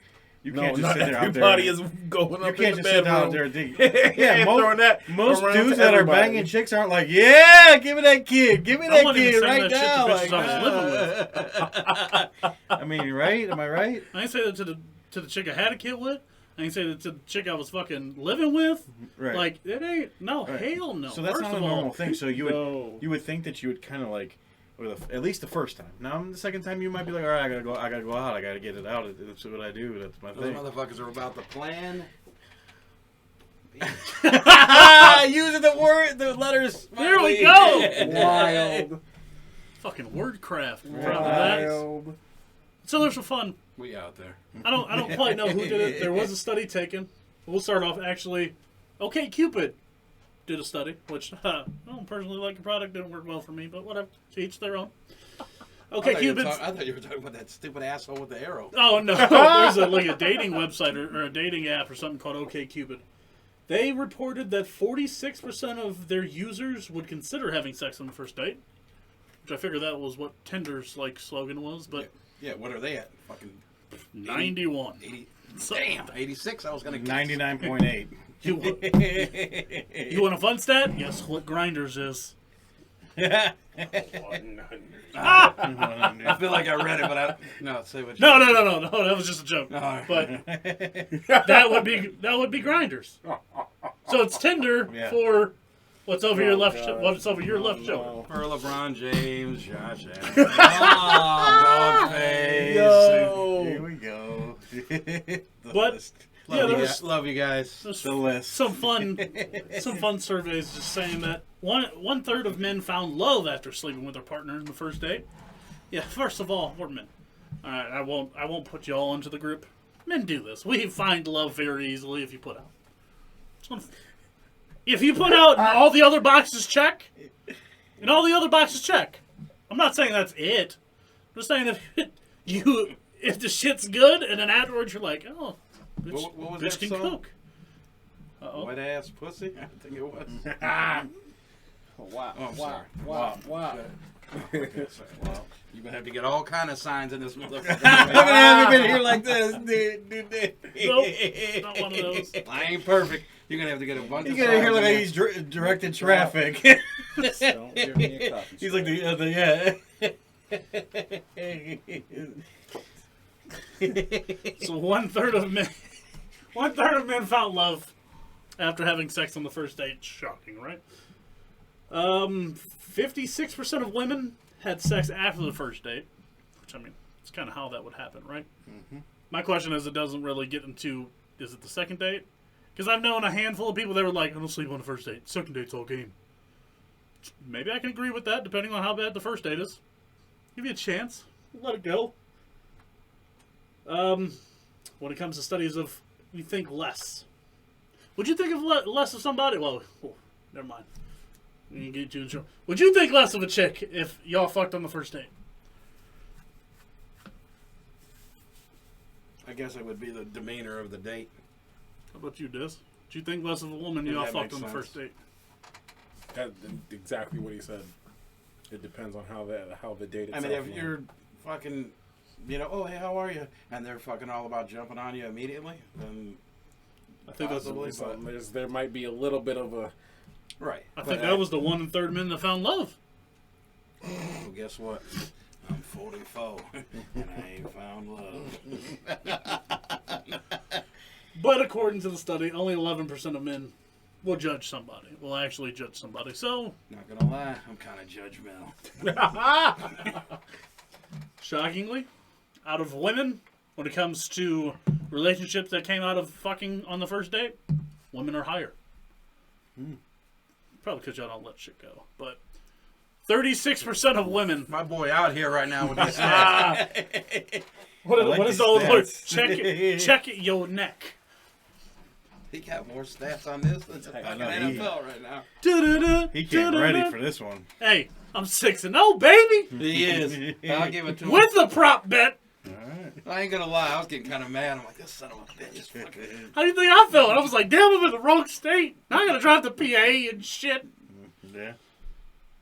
you can't just sit there out there. Everybody is going You up can't in the just sit out bedroom. there. Yeah, throwing that most around dudes to that are everybody. banging chicks aren't like, yeah, give me that kid, give me I that wasn't even kid saying right that shit now. to Like, bitches I was living I mean, right? Am I right? I didn't say that to the chick I had a kid with. I didn't say that to the chick I was fucking living with. Right. Like it ain't Right. hell no. So that's First not a of all, normal thing. So you would No. you would think that you would kind of like, or at least the first time. Now the second time you might be like, all right, I gotta go out, I gotta get it out. That's what I do. That's my Those thing. motherfuckers are about to plan. Using the letters. There we go. Wild. Fucking wordcraft. Right. Proud of that. Wild. So there's some fun. We out there. I don't quite know who did it. There was a study taken. We'll start off actually. Okay, Cupid did a study, which I don't personally like the product. Didn't work well for me, but whatever. To each their own. Okay, Cupid. I thought you were talking about that stupid asshole with the arrow. Oh no, there's a dating website or a dating app or something called OK Cupid. They reported that 46% of their users would consider having sex on the first date, which I figured that was what Tinder's like slogan was, but Yeah, what are they at? Fucking 91. 80. So- Damn, 86. I was gonna guess. 99.8. You want a fun stat? Guess what Grinders is? I feel like I read it, but no. Say what. No, that was just a joke. All right. But that would be Grinders. So it's Tinder Yeah. for what's over your left God. what's over your left shoulder. For LeBron James, Josh Allen, Dogface. Yo. Here we go. The But- list. Yeah, there was Love you guys. there's The list. some fun surveys just saying that one third of men found love after sleeping with their partner in the first date. Yeah, first of all, we're men. All right, I won't put you all into the group. Men do this. We find love very easily if you put out. If you put out and all the other boxes check, and all the other boxes check. I'm not saying that's it. I'm just saying if the shit's good and then afterwards you're like, oh, bitch, What was bitch that can song? cook. Uh-oh. Wet ass pussy. I think it was. Wow. Oh, I'm sorry. Wow. Wow. You're gonna have to get all kind of signs in this motherfucker. I haven't been here like this, dude. Nope, not one of those. I ain't perfect. You're gonna have to get a bunch You of gotta hear signs like in he's directed traffic. Don't give me a copy. He's like the So one third of men found love after having sex on the first date. Shocking, right? 56% of women had sex after the first date, which I mean, it's kind of how that would happen, right? Mm-hmm. My question is, it doesn't really get into, is it the second date? Because I've known a handful of people that were like, I don't sleep on the first date. Second date's all game. Maybe I can agree with that, depending on how bad the first date is. Give you a chance. Let it go. When it comes to studies of, you think less. Would you think of less of somebody? Well, never mind. We can get you in trouble. Would you think less of a chick if y'all fucked on the first date? I guess it would be the demeanor of the date. How about you, Des? Do you think less of a woman Yeah, y'all that fucked makes on the sense. first date? That's exactly what he said. It depends on how the date I itself mean, if went. you're fucking, oh, hey, how are you? And they're fucking all about jumping on you immediately, then I think that's. Possibly. There might be a little bit of a right. I think that was the 1 1/3 men that found love. Well, guess what? I'm 44 and I ain't found love. But according to the study, only 11% of men will judge somebody. Will actually judge somebody. So, Not gonna lie, I'm kind of judgmental. shockingly, out of women, when it comes to relationships that came out of fucking on the first date, women are higher. Probably because y'all don't let shit go. But 36% of women. My boy out here right now with this. What I like is these the old word? stats. Check your neck. He got more stats on this than the I fucking know, NFL right now. He came ready for this one. Hey, I'm 6-0, baby. He is. I'll give it to him. With the prop bet. Alright. I ain't gonna lie, I was getting kind of mad. I'm like, this son of a bitch is fucking. How do you think I felt? I was like, damn, I'm in the wrong state. Now I gotta drive to PA and shit. Yeah.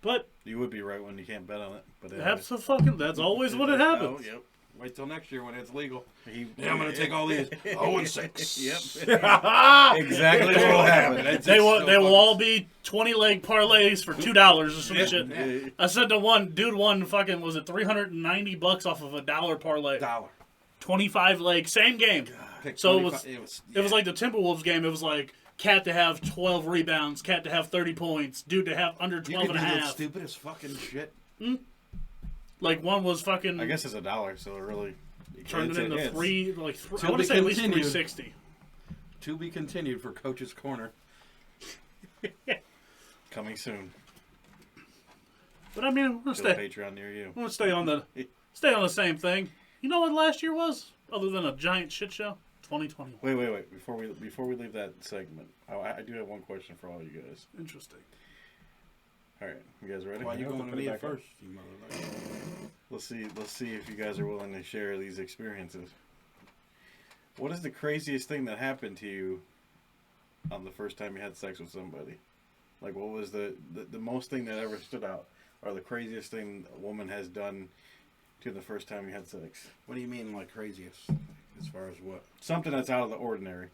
But You would be right when you can't bet on it. But that's always what it happens. Oh, yep. Wait till next year when it's legal. He, Yeah, I'm gonna take all these. 0-6. Yep. Exactly what will happen. They will all be 20-leg parlays for $2 or some shit. Yeah. I said to one dude, fucking was it $390 off of a $1 parlay? $1. 25 leg, same game. Pick So 25 it was like the Timberwolves game. It was like Cat to have 12 rebounds, Cat to have 30 points, dude to have under You 12 could and a do the half. stupidest fucking shit. Like one was fucking I guess it's $1, so it really turned it into hits. I To want be to say at least continued. 360. To be continued for Coach's Corner. Coming soon. But I mean, we're To gonna the stay. Patreon near you. We're gonna stay on the same thing. You know what last year was, other than a giant shit show? 2021. Wait. Before we leave that segment, I do have one question for all you guys. Interesting. All right, you guys ready? Why you have to going to put it me back first, you motherfucker? Let's see if you guys are willing to share these experiences. What is the craziest thing that happened to you on the first time you had sex with somebody? Like, what was the most thing that ever stood out, or the craziest thing a woman has done to you the first time you had sex? What do you mean, like, craziest? As far as what? Something that's out of the ordinary.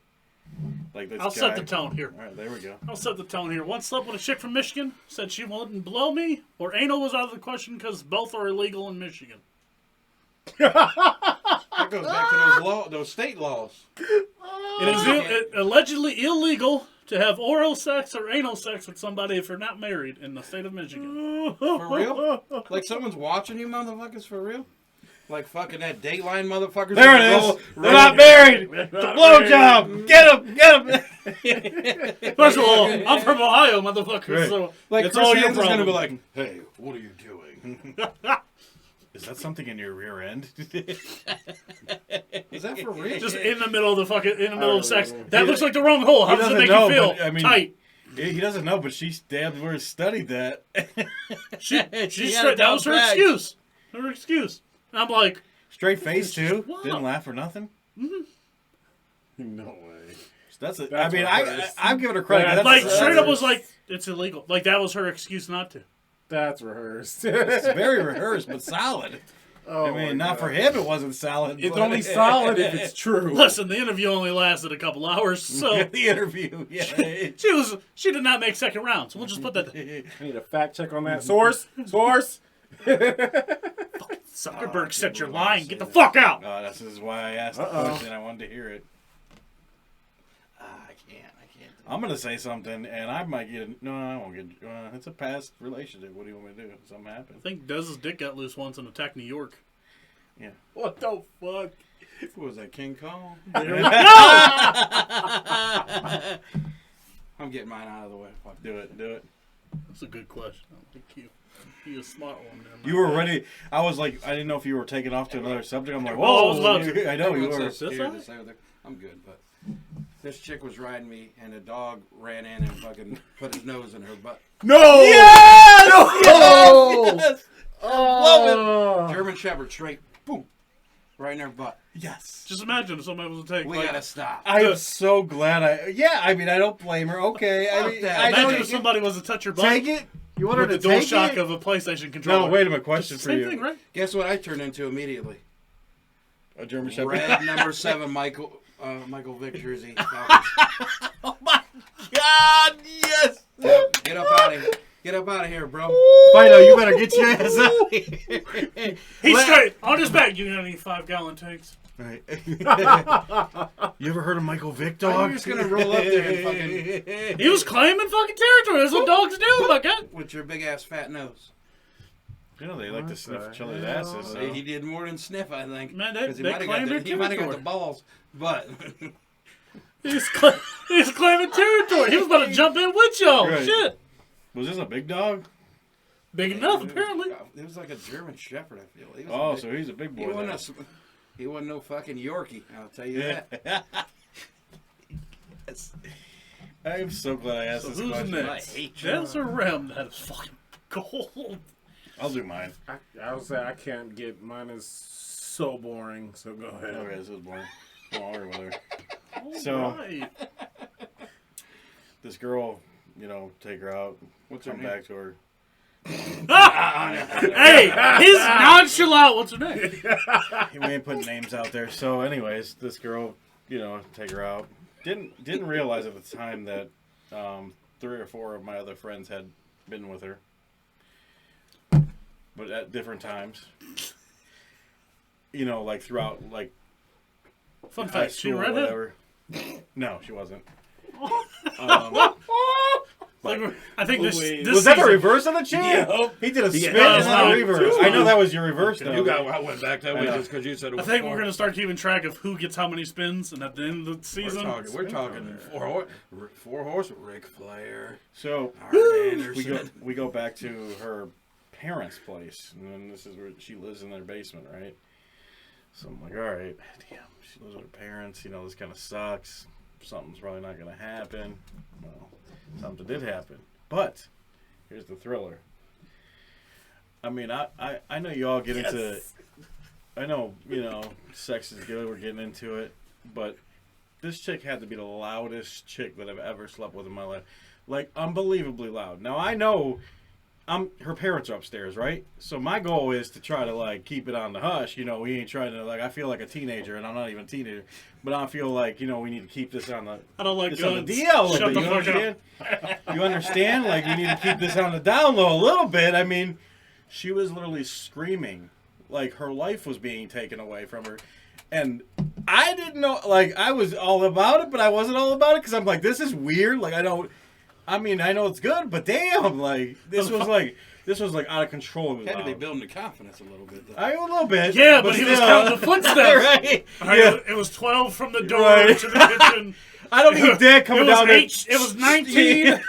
Like this I'll guy. set the tone here. All right, there we go. I'll set the tone here. Once slept with a chick from Michigan, said she wouldn't blow me, or anal was out of the question because both are illegal in Michigan. That goes back to those state laws. It is allegedly illegal to have oral sex or anal sex with somebody if you're not married in the state of Michigan. For real? Like someone's watching you motherfuckers for real? Like fucking that Dateline motherfuckers? There it is. They're not married. It's a blowjob. Get him. First of all, I'm from Ohio, motherfucker, Right. so Like it's Chris all your Hansen's gonna problem. be like, hey, what are you doing? Is that something in your rear end? Is that for real? Just in the middle of the fucking, in the middle of sex. He That looks like the wrong hole. How does it doesn't make know, you feel? but, I mean, Tight. He doesn't know, but she damn well studied that. She had it straight, that was her down pat. excuse. Her excuse. And I'm like, Straight face too. Wow. Didn't laugh or nothing. No way. That's it. That's I mean, rehearsed. I'm giving her credit. Yeah, That's, like that's, straight up was like, it's illegal. Like that was her excuse not to. That's rehearsed. It's very rehearsed, but solid. Oh I my mean, not God. for him. It wasn't solid. It's but- only solid if it's true. Listen, the interview only lasted a couple hours, so the interview. Yeah. she did not make second rounds. We'll just put that. I need a fact check on that. Source. Zuckerberg said you're lying. Get the fuck out. This is why I asked the Uh-oh. question. I wanted to hear it. I can't. I'm gonna say something, and I might get. No, I won't get. It's a past relationship. What do you want me to do? Something I happened. think Dez's dick got loose once in Attack New York. Yeah. What the fuck? Who was that, King Kong? There we go. I'm getting mine out of the way. Fuck. Do it. That's a good question. Thank you. You're a smart one. There, You were ready. I was like, I didn't know if you were taking off to another subject. I'm like, Oh, I whoa. was about to. I know you Everyone were. says This here, side? this side, there. I'm good, but this chick was riding me, and a dog ran in and fucking put his nose in her butt. No! Yes! No! Yes! Oh! German Shepherd, straight, boom, right in her butt. Yes. Just imagine if somebody was to take. We like, gotta stop. I am so glad I mean, I don't blame her. Okay. I Fuck mean, that. I know imagine you if somebody was to touch your butt take it. You want her with to the take DualShock it? of a PlayStation controller. No, wait a minute. Question for Same you. thing, right? Guess what I turned into immediately? A German Shepherd. Red number 7, Michael Vick jersey. Oh my God! Yes. Get up out of here. Get up out of here, bro. Fido, you better get your ass out of here. He's straight on his back. You got any 5-gallon tanks? Right. You ever heard of Michael Vick, How dog? you just gonna roll up there and fucking He was claiming fucking territory. That's what dogs do, my God. with your big ass fat nose? You know they like to What sniff the each other's hell? asses. So. He did more than sniff, I think. Man, they 'Cause he claimed their he might have got territory. the balls, but He's claiming territory. He was about to jump in with y'all. Right. Shit. Was this a big dog? Big enough, apparently. It was like a German Shepherd, I feel. He was Oh, a big, so he's a big he boy. wasn't, then. he wasn't no fucking Yorkie, I'll tell you that. I am so glad I asked So this who's question. next? I hate you. That's a rim that is fucking gold. I'll do mine. I would say I can't get mine is so boring. So go ahead. Okay, this is boring. I'll argue with her. All So- right. This girl, take her out. What's her come name? back to her. Hey, his nonchalant. What's her name? We ain't putting names out there. So, anyways, this girl, take her out. Didn't realize at the time that 3 or 4 of my other friends had been with her, but at different times. Like throughout, like Fun high fact: she school or redhead. whatever. No, she wasn't. I think this Was that the season- reverse of the chain? Yeah. He did a spin Yeah, and then a reverse. I know that was your reverse, though. I went back that way just because you said it I was think four. we're gonna start keeping track of who gets how many spins, and at the end of the season, We're talking 4 horse, Ric Flair, So Arn Anderson. we go back to her parents' place, and then this is where she lives in their basement, right? So I'm like, all right, damn, she lives with her parents. This kind of sucks. Something's probably not going to happen. Well, something did happen, but here's the thriller. I mean, I know you all get into. I know sex is good. We're getting into it, but this chick had to be the loudest chick that I've ever slept with in my life. Like, unbelievably loud. Now, I know her parents are upstairs, right? So my goal is to try to, like, keep it on the hush. We ain't trying to, like, I feel like a teenager, and I'm not even a teenager. But I feel like, we need to keep this on the... I don't like this on guns. the DL a little Shut bit. the You fuck understand? You understand? Like, we need to keep this on the down low a little bit. I mean, she was literally screaming. Like, her life was being taken away from her. And I didn't know, like, I was all about it, but I wasn't all about it because I'm like, this is weird. Like, I know it's good, but damn, like, this was like out of control. It was Had to be loud. building the confidence a little bit. Though. A little bit. Yeah, but he was still. counting the footsteps. Right? Yeah. It was 12 from the door Right. to the kitchen. I don't need dad coming It was down 8, it was 19.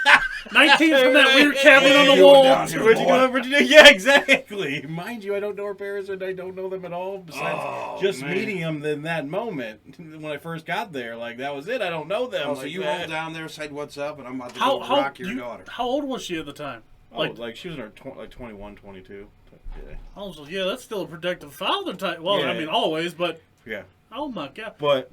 19 from that weird cabinet on the You wall. were down here. Where'd you go? Where'd you do? Yeah, exactly. Mind you, I don't know her parents, and I don't know them at all. Besides just man. meeting them in that moment when I first got there, like that was it. I don't know them. Oh, like, so you that. rolled down there, said what's up, and I'm about to How go rock your daughter. How old was she at the time? Oh, like she was in her 21, 22. Yeah. I was like, yeah, that's still a protective father type. Well, Yeah. I mean, always, but Yeah. oh my god, But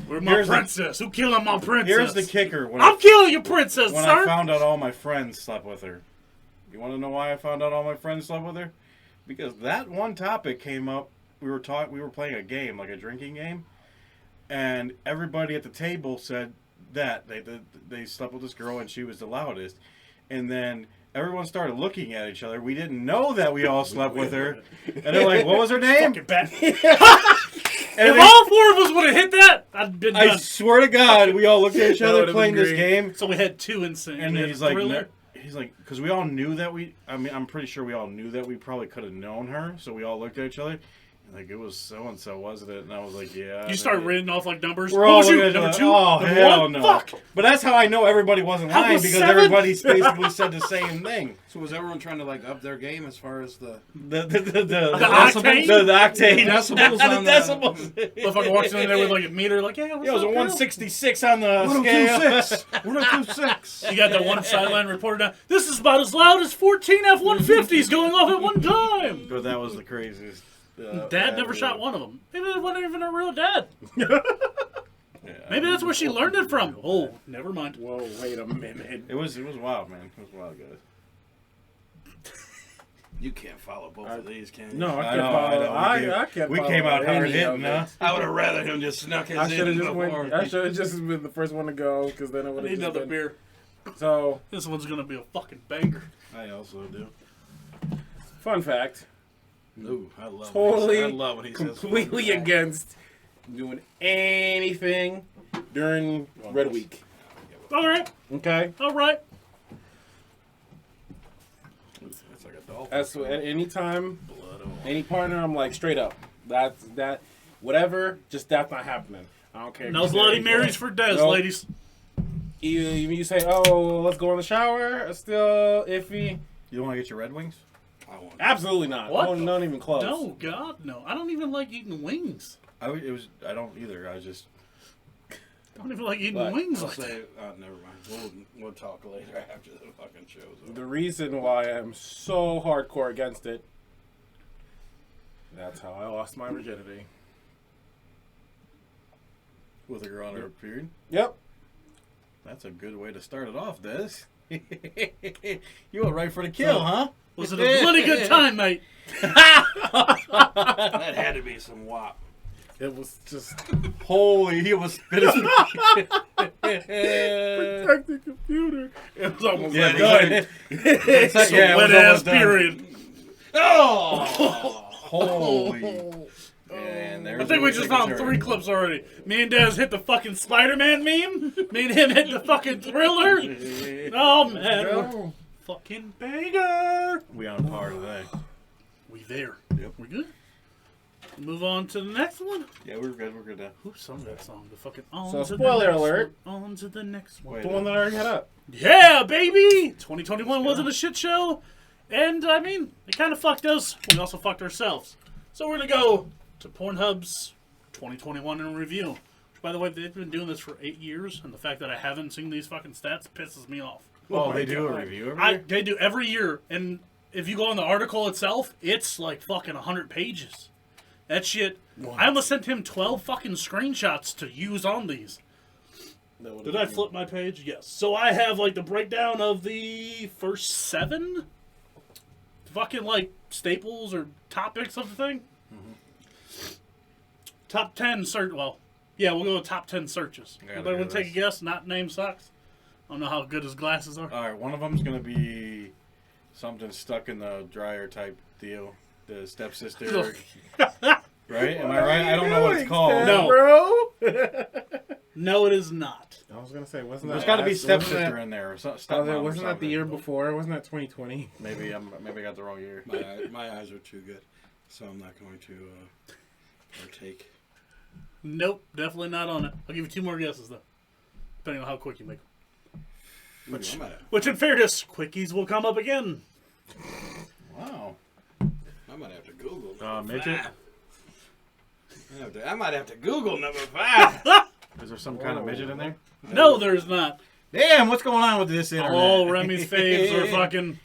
where's my Here's the- princess? Who killing my princess? here's the kicker. When I'm killing your princess, when sir. I found out all my friends slept with her. You want to know why I found out all my friends slept with her? Because that one topic came up. We were playing a game, like a drinking game, and everybody at the table said that they slept with this girl and she was the loudest. And then everyone started looking at each other. We didn't know that we all slept with her. And they're like, "What was her name?" Fucking bad. And If they- all 4 of us would have hit that, I'd been I done. swear to God, we all looked at each That other would've playing been this great. game. So we had 2 in sync. And We had he's like, Thriller. because we all knew that I'm pretty sure we all knew that we probably could have known her. So we all looked at each other. Like, it was so-and-so, wasn't it? And I was like, yeah. You start reading off like numbers. We're What all was you? looking at Number each 2? other. Oh, Number hell 1? no. Fuck. But that's how I know everybody wasn't I lying, was because 7. everybody basically said the same thing. So was everyone trying to like up their game as far as the The octane? The octane. decibels on the the- decibels. Motherfucker walks in there with like a meter, like, yeah, what's Yeah, it was a up, girl? 166 on the scale. 126? You got that one sideline reporter down. This is about as loud as 14 F-150s going off at one time. But that was the craziest. Dad never shot one of them. Maybe that wasn't even a real dad. Yeah, Maybe that's where she learned it from. Oh, never mind. Whoa, wait a minute. It was wild, man. It was wild, guys. You can't follow both of these, can you? No, I I can't know, follow. I know. I can't. We follow came out hard any hitting, of it. huh? I would have rather him just snuck his I should have in just before. went. I should have just been the first one to go, because then I I would have need just another been. beer. So, This one's gonna be a fucking banger. I also do. fun fact: Ooh, I love totally, I love what he says. completely against doing anything during Red Week. All right, Okay, all right. It's like a dolphin. that's at any time, Blood on. any partner. I'm like straight up. That's that. Whatever, just that's not happening. I don't care. if No you say Bloody anything. Marys for Des, Nope. ladies. You say, oh, let's go in the shower. It's still iffy. You want to get your Red Wings? I want. Absolutely not. What? Oh, not even close. No, God, no. I don't even like eating wings. I don't either. I was just. I don't even like eating But wings I'll like that. say, never mind. We'll talk later after the fucking show's over. The reason why I'm so hardcore against it, that's how I lost my virginity. With a girl on her period. Yep. That's a good way to start it off, Des. You went right for the kill, huh? Was it a bloody good time, mate? That had to be some WAP. It was just Holy, he was spit his protect the computer. It was almost Yeah, like done. done. Some Yeah, it was wet ass almost done. period. Oh! Holy. And I think we just found 3 clips already. Me and Dez hit the fucking Spider-Man meme. Me and him hit the fucking Thriller. Oh, man. We're No. fucking banger. We on par today. We there. Yep. We good? Move on to the next one. Yeah, we're good. We're good now. Who sung that song? The fucking on So, to spoiler the next alert. One, on to the next one. Wait. The one that I already had up. Yeah, baby! 2021 wasn't a shit show. And, I mean, it kind of fucked us. We also fucked ourselves. So we're going to go to Pornhub's 2021 in review. Which, by the way, they've been doing this for 8 years. And the fact that I haven't seen these fucking stats pisses me off. Oh, my they do a God. review every year? They do every year. And if you go on the article itself, it's like fucking 100 pages. That shit. I almost sent him 12 fucking screenshots to use on these. Did I flip my page? Yes. So I have like the breakdown of the first 7 fucking like staples or topics of the thing. Top 10 search. Well, yeah, we'll go with top 10 searches. Yeah, Anybody want to there take it a guess? Not name sucks. I don't know how good his glasses are. All right, one of them's gonna be something stuck in the dryer type deal. The stepsister, right? Am I right? I don't know what it's called. No. bro. No, it is not. I was gonna say, wasn't that? There's got to be wasn't stepsister that- in there or I was stepmom like, or wasn't that the something. year before? Wasn't that 2020? Maybe I got the wrong year. My eyes are too good, so I'm not going to partake. Nope, definitely not on it. I'll give you 2 more guesses though, depending on how quick you make them. Which, Which, in fairness, quickies will come up again. Wow. I might have to Google. Number Midget? 5. I might have to Google number 5. Is there some kind of midget in there? No, there's not. Damn, what's going on with this internet? All Remy's faves are fucking.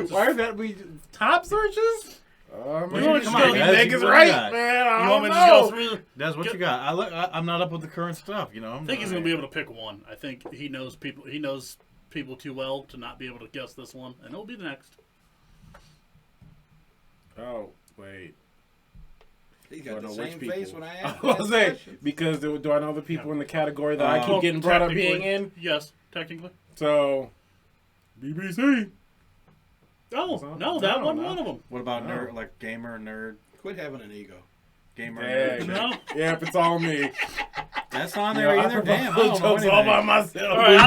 Why is that we top searches? You Man, want to come just on, go- Meg is what you right, got? man. I You don't want me to know. just go through? That's what you got. I'm not up with the current stuff, you know. I think he's gonna be able to pick one. I think he knows people. He knows people too well to not be able to guess this one, and it'll be the next. Oh wait. He Do I got the know same which face people? when I I asked was that saying question. because do I know the people in the category that I keep Well, getting brought up technically, being in? Yes, technically. So BBC. Oh no, that No, wasn't no. one of them. What about No. nerd, like gamer, nerd, Quit having an ego. gamer, Dang. nerd? No. Yeah, if it's all me. That's not on Yeah, there I either. propose Damn, I don't know jokes all by anything. myself. All right,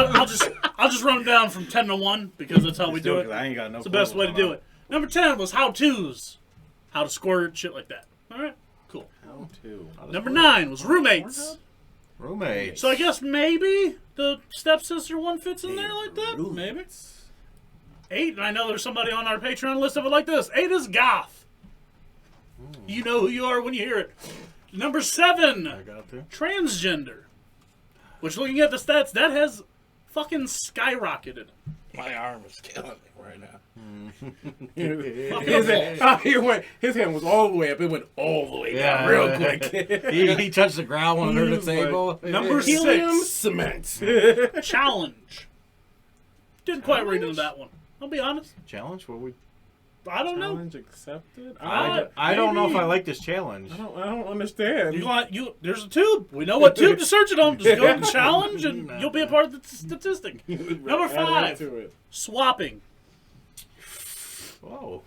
I'll just run them down from 10 to 1 because that's how we do it. I ain't got no. It's the best way to do it. Number 10 was how-tos, how to squirt, shit like that. All right, cool. How to? Number 9 was roommates. Roommates. So I guess maybe the stepsister one fits in there like that. Maybe. 8, and I know there's somebody on our Patreon list of it like this. 8 is goth. You know who you are when you hear it. Number 7, I got to. transgender. Which, looking at the stats, that has fucking skyrocketed. My arm is killing me right now. His hand was all the way up. It went all the way down Yeah. real quick. he touched the ground under the was like, table. Number Helium 6, cement. challenge. Didn't quite read into that one. I'll be honest. Challenge? What we? I don't know. Challenge accepted. I don't know if maybe. I like this challenge. I don't understand. There's a tube. We know what tube to search it on. Just go to challenge and you'll be a part of the statistic. Number 5, To it. swapping. Whoa.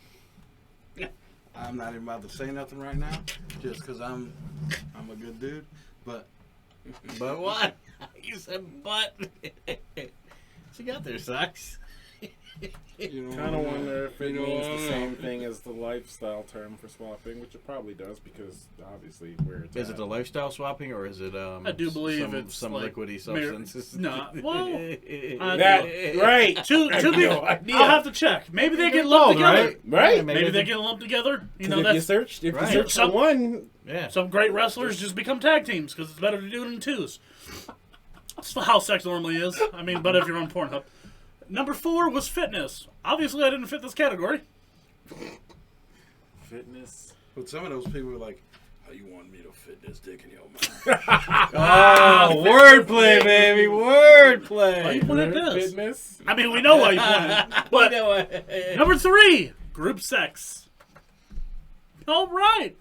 I'm not even about to say nothing right now, just because I'm a good dude. But But what? You said but. What you got there, sucks? you know, Kind of wonder if it You know, means the same thing as the lifestyle term for swapping, which it probably does because obviously where it's Is at. it the lifestyle swapping or is it I do believe it's some like liquidy mar- substance? No, well, That right? to be, no idea. I'll have to check. Maybe they get lumped together. Right? Maybe they get lumped together. You know, if you that's searched, if right. you search for Some- one, Yeah. some great wrestlers just become tag teams because it's better to do it in 2s. That's how sex normally is. I mean, but if you're on Pornhub. Number 4 was fitness. Obviously, I didn't fit this category. fitness. But some of those people were like, "How you want me to fit this dick in your mouth?" Oh, wordplay, baby, Why you wordplay. wanted this? Fitness. I mean, we know why you wanted it. But number 3, Group sex. All right.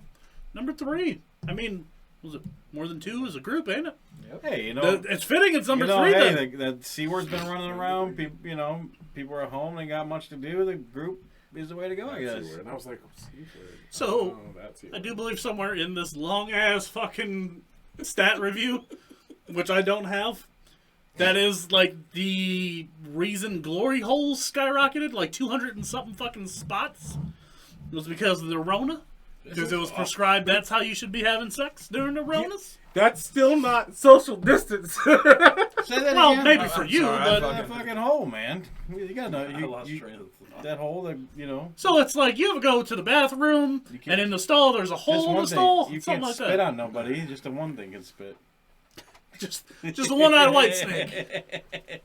Number 3. I mean, was it more than 2 as a group, ain't it? Hey, you know, It's fitting it's number 3 hey, then. the C word's been running around. People, people are at home. They got much to do. The group is the way to go, I guess. And I was like, C-word. So, That's I do believe somewhere in this long-ass fucking stat review, which I don't have, that is, like, the reason glory holes skyrocketed, like 200 and something fucking spots, was because of the Rona. Because it was prescribed that's how you should be having sex during the Ronas. That's still not social distance. Say that Well, again? maybe for you, sorry, but- That fucking hole, man. You gotta know. I lost train of thought. That hole, that, So it's like you ever go to the bathroom, You can't- and in the stall there's a just hole in one the thing. stall, You something can't like spit that. on nobody. Just the one thing can spit. Just a one-eyed white snake.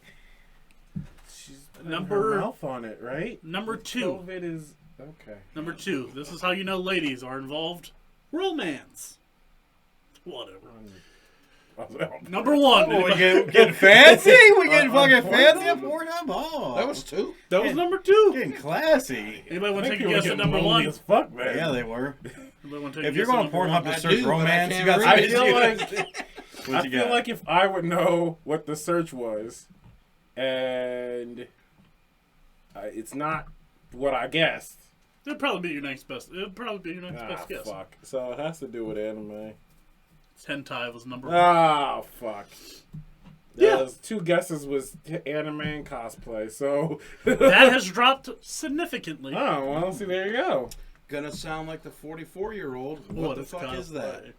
She's Number- her mouth on it, right? Number 2. COVID is okay. Number 2. This is how you know ladies are involved. Romance. Whatever. Number 1. Oh, we getting fancy? We getting fucking fancy at Pornhub? Oh, That was 2. That was number 2. getting classy. Anybody want to take a People guess get at number lonely 1? as fuck, man. Yeah, they were. Anybody want to take If a you're guess at going number Pornhub 1? to I search do, but I romance, can't you got read some it. I feel issues. like What I you feel got? like if I would know what the search was, and it's not what I guessed. It'd probably be your next best. It'd probably be your next Ah, best guess. fuck. So it has to do with anime. Hentai was number 1. Oh, fuck. Yeah. Those 2 guesses was anime and cosplay, so... That has dropped significantly. Oh, well, see, there you go. Gonna sound like the 44-year-old. What the is fuck is that? cosplay?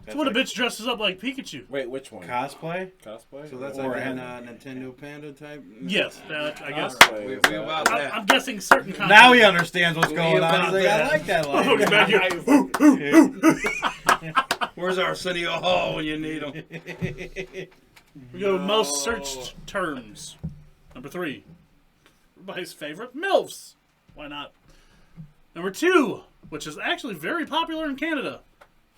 That's It's when a like bitch dresses up like Pikachu. Wait, which one? cosplay. Cosplay? So that's Or like a anime. Nintendo Panda type? Yes, I guess. Cosplay We is about that. that. I'm guessing certain content. Now he understands what's We going on. about He's like, I that. like that Motherfuckers back line. here. Where's Arsenio Hall when you need him? We go most searched terms. Number 3. Everybody's favorite, MILFs. Why not? Number 2, which is actually very popular in Canada,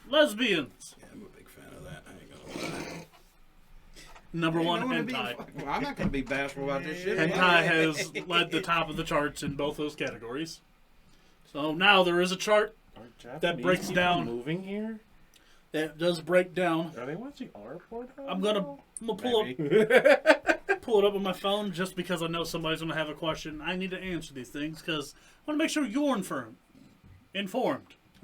lesbians. Yeah, I'm a big fan of that. I ain't gonna lie. Number 1, I'm gonna be- hentai. I'm not gonna be bashful about this shit. Hentai has led the top of the charts in both those categories. So now there is a chart Are Japanese that breaks people down- moving here? that does break down. Are they watching our Pornhub? I'm gonna pull Maybe. pull it up on my phone just because I know somebody's gonna have a question. I need to answer these things because I want to make sure you're informed.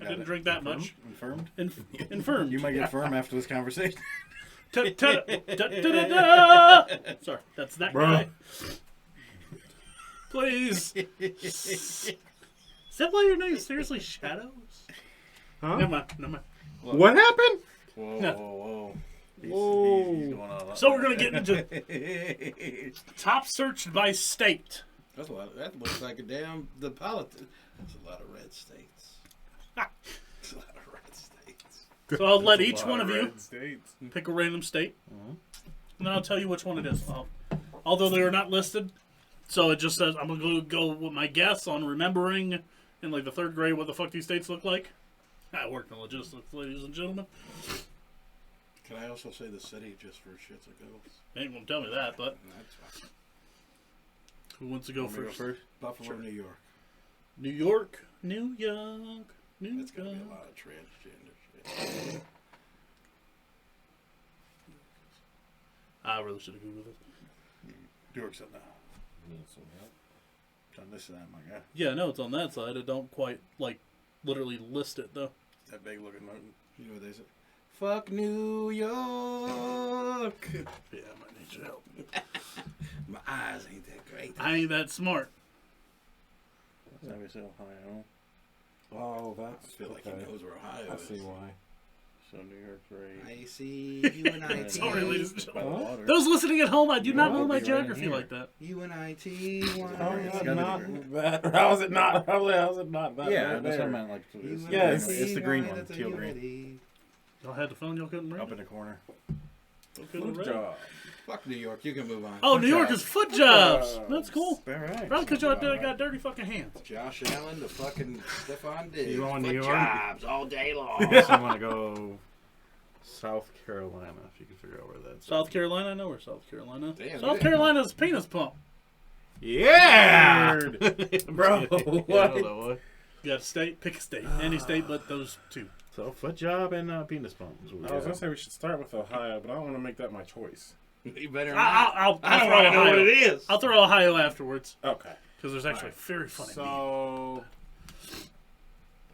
I didn't drink that much. Confirmed? Infirmed. You might get firm after this conversation. Ta-da-da-da-da-da. Sorry, that's that guy. Please. Is that why your name is seriously Shadows? Huh? Never mind. What happened? Whoa, No. whoa. He's Whoa. going on. So we're gonna get into top searched by state. That's a lot. That looks like a damn the politics. That's a lot of red states. That's a lot of red states. So I'll let That's a each lot one of you red states. pick a random state, and then I'll tell you which one it is. Although they are not listed, so it just says I'm gonna go with my guess on remembering in like the 3rd grade what the fuck these states look like. I worked in logistics, ladies and gentlemen. Can I also say the city just for shits and giggles? They ain't gonna tell me that, but That's fine. who wants to go Want me to first? first? Buffalo, New York. New York, New York, New That's gonna be York. a lot of transgender shit. I really should have googled it. New York said no. Trying to listen to that, my guy. Yeah, no, it's on that side. I don't quite like literally list it though. That big looking mountain. You know what they say? Fuck New York. Yeah, I might need your help. My eyes ain't that great. I ain't that smart. That's obviously Ohio. Oh, I that's feel like okay. he knows where Ohio I is. see why. So New York's right. I see UNIT. Sorry, ladies and By the gentlemen. water. Those listening at home, I do not Yeah, know my it'll be right in geography here. like that. UNIT. How It's is it gotta not be right. that? How is it not? How is it not that? Yeah, right that's what I there? meant. Like, it's, Yes. it's the green one, teal green. Y'all had the phone, y'all couldn't read Up in it? the corner. Y'all couldn't Good read it? job. Fuck New York. You can move on. Oh, New York is foot jobs. jobs. That's cool. All right. Probably because y'all got dirty fucking hands. Josh Allen to fucking Stephon Diggs. You going Foot New York? jobs all day long. So I'm gonna go South Carolina. If you can figure out where that's. South Carolina, I know where South Carolina. Damn, South yeah. Carolina's penis pump. Yeah! Bro, I don't what? know what. You got a state? Pick a state. Any state but those two. So, foot job and penis pump. I was gonna say we should start with Ohio, but I don't want to make that my choice. You better not. I'll I don't throw want to know Ohio. what it is. I'll throw Ohio afterwards Okay. because there's actually Alright. very funny. So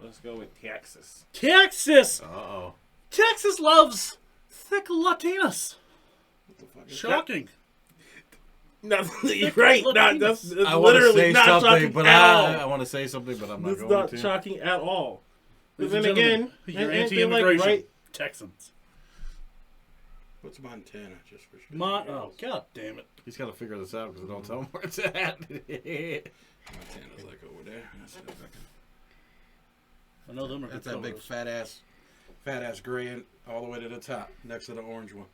let's go with Texas. Texas. Uh-oh. Texas loves thick Latinas. What the fuck is Shocking. No, you're right. Latinas. That's I want to literally say not something, shocking but at all. I want to say something, but I'm not It's going not to. shocking at all. But Ladies then and again, gentlemen, you're ain't they, like, anti-immigration. right? Texans. What's Montana? Just for shit. Oh, god damn it. He's got to figure this out because I don't tell him where it's at. Montana's like over there. I know them are That's that big Dakotas. fat ass gray and all the way to the top, next to the orange one,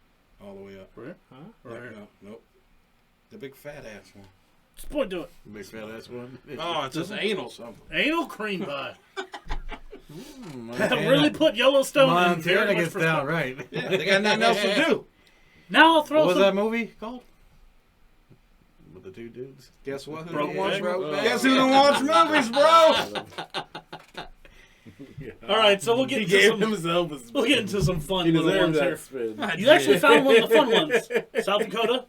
all the way up. Right? Huh? Right here. No, nope. The big fat ass one. Just point to it. Big fat ass one. Oh, it's just anal something. Anal cream pie. Montana, Really put Yellowstone in Montana very much gets down perspective. right. Yeah, they got nothing else to do. Now I'll throw What was some. that movie called? With the two dudes? Guess what? Who Broke don't watch Egg? movies? Guess who don't watch movies, bro? All right, so we'll get He into gave some. himself a spin. We'll get into some fun He little deserved ones that here. spin. You actually found one of the fun ones. South Dakota.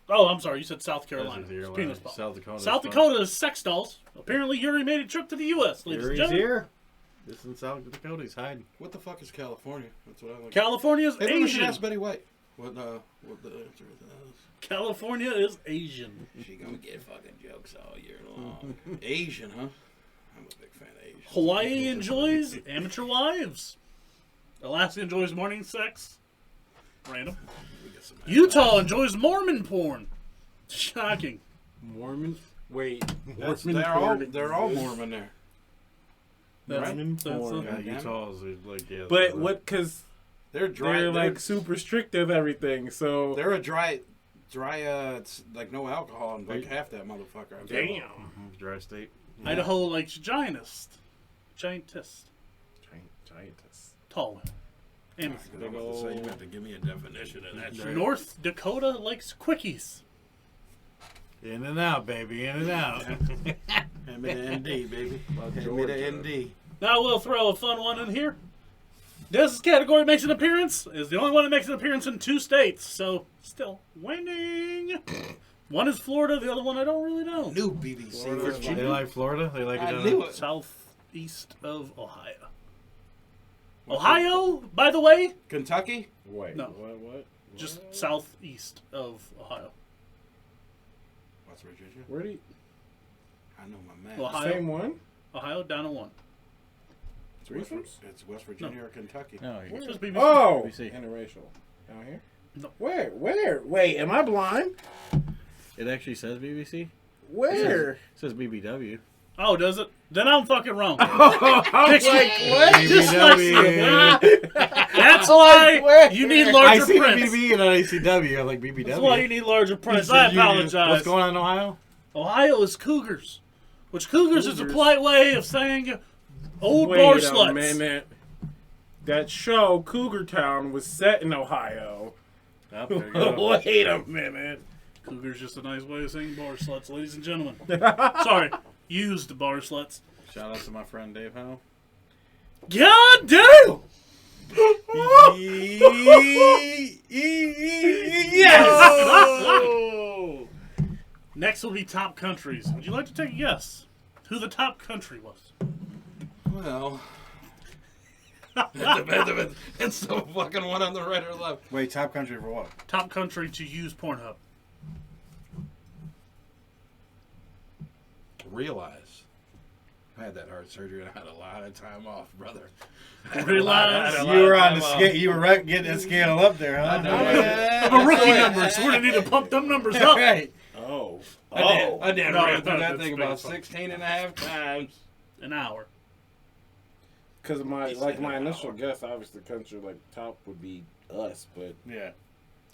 Oh, I'm sorry. You said South Carolina. It's penis pump. South Dakota. South Dakota is sex dolls. Apparently, Yuri made a trip to the U.S. Ladies and He's gentlemen. here. This in South Dakota. He's hiding. What the fuck is California? That's what I like. California is Maybe we should Asian. ask Betty White. What the answer is? California is Asian. She gonna get fucking jokes all year long. Asian, huh? I'm a big fan of Asian. Hawaii enjoys amateur wives. Alaska enjoys morning sex. Random. We get some Utah enjoys Mormon porn. Shocking. Mormon? Wait. That's, Mormon they're all exists? Mormon there. Mormon That's porn. the- Yeah, Utah's like, yeah. But what, because They're dry. they're like super strict of everything, so. They're a dry. It's like no alcohol and like half that motherfucker. Damn. Dry state. Idaho likes giantist. Giantist. Giantess. Tall women. Amethyst. I'm about to say, you have to give me a definition of that shit. North Dakota likes quickies. In and out, baby. In and out. Hand me the ND, baby. Hand me the ND. Now we'll throw a fun one in here. This category makes an appearance. Is the only one that makes an appearance in 2 states. So, still winning. One is Florida. The other one I don't really know. New BBC. Florida. They like Florida. They like it I down knew there? it. Southeast of Ohio. Ohio, by the way, Kentucky? Wait. No. What? just southeast of Ohio. West Virginia? Where do you. I know my man. Ohio. Same one? Ohio down to 1. It's West Virginia or Kentucky. No, It's just BBC. Oh! BBC. Interracial. Down here? No. Where? Wait, am I blind? It actually says BBC. Where? It says BBW. Oh, does it? Then I'm fucking wrong. I'm like, what? Dyslexia. That's why where? you need I larger see prints. the BB and then I see W. I'm like BBW. That's why you need larger prints. I apologize. What's going on in Ohio? Ohio is cougars. Which cougars is a polite way of saying old bar Wait a sluts. minute. That show, Cougar Town, was set in Ohio. Oh, there you go. Wait a minute. Cougar's just a nice way of saying bar sluts, ladies and gentlemen. Sorry, used bar sluts. Shout out to my friend Dave Howe. God damn! Yes! Next will be top countries. Would you like to take a guess who the top country was? Well, it depends if it's the fucking one on the right or left. Wait, top country for what? Top country to use Pornhub. Realize I had that heart surgery and I had a lot of time off, brother. Realize You were on the scale. You were getting that scale up there, huh? I'm a rookie number, so we're gonna need to pump them numbers up. Right. Oh. I did No, ran through no, that that's thing big about fun. 16 and a half times. An hour. Because my He said my an initial hour. guess, obviously, country like top would be us, but Yeah.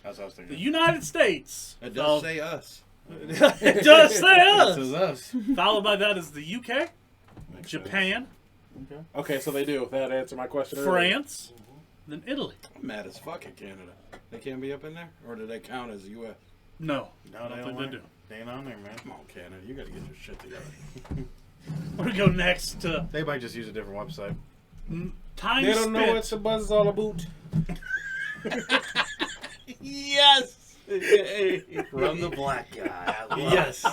That's what I was The thinking. United States. It does say us. It does say This us. is us. Followed by that is the UK, Japan, okay, so they do. That answer my question. earlier. France, then Italy. I'm mad as fuck at Canada. They can't be up in there? Or do they count as U.S.? No, No, I don't they think don't they like- do. They ain't on there, man. Come on, Canada. You got to get your shit together. We're gonna go next to They might just use a different website. time They don't know spent. what the buzz is all about. Yes. From the black guy. I love Yes.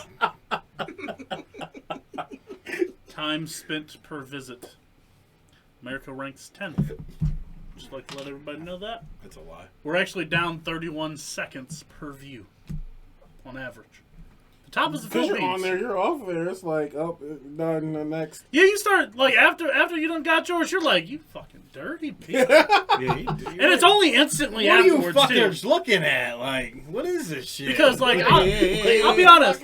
Time spent per visit. America ranks 10th. Just like to let everybody know that. It's a lie. We're actually down 31 seconds per view on average. The top is the Because Philippines. you're on there, you're off there. It's like up, done the next. Yeah, you start like after you done got yours, you're like, you fucking dirty piece. Yeah, you do. And it's only instantly What are you afterwards too. fuckers looking at? Like, what is this shit? Because like I'll be honest,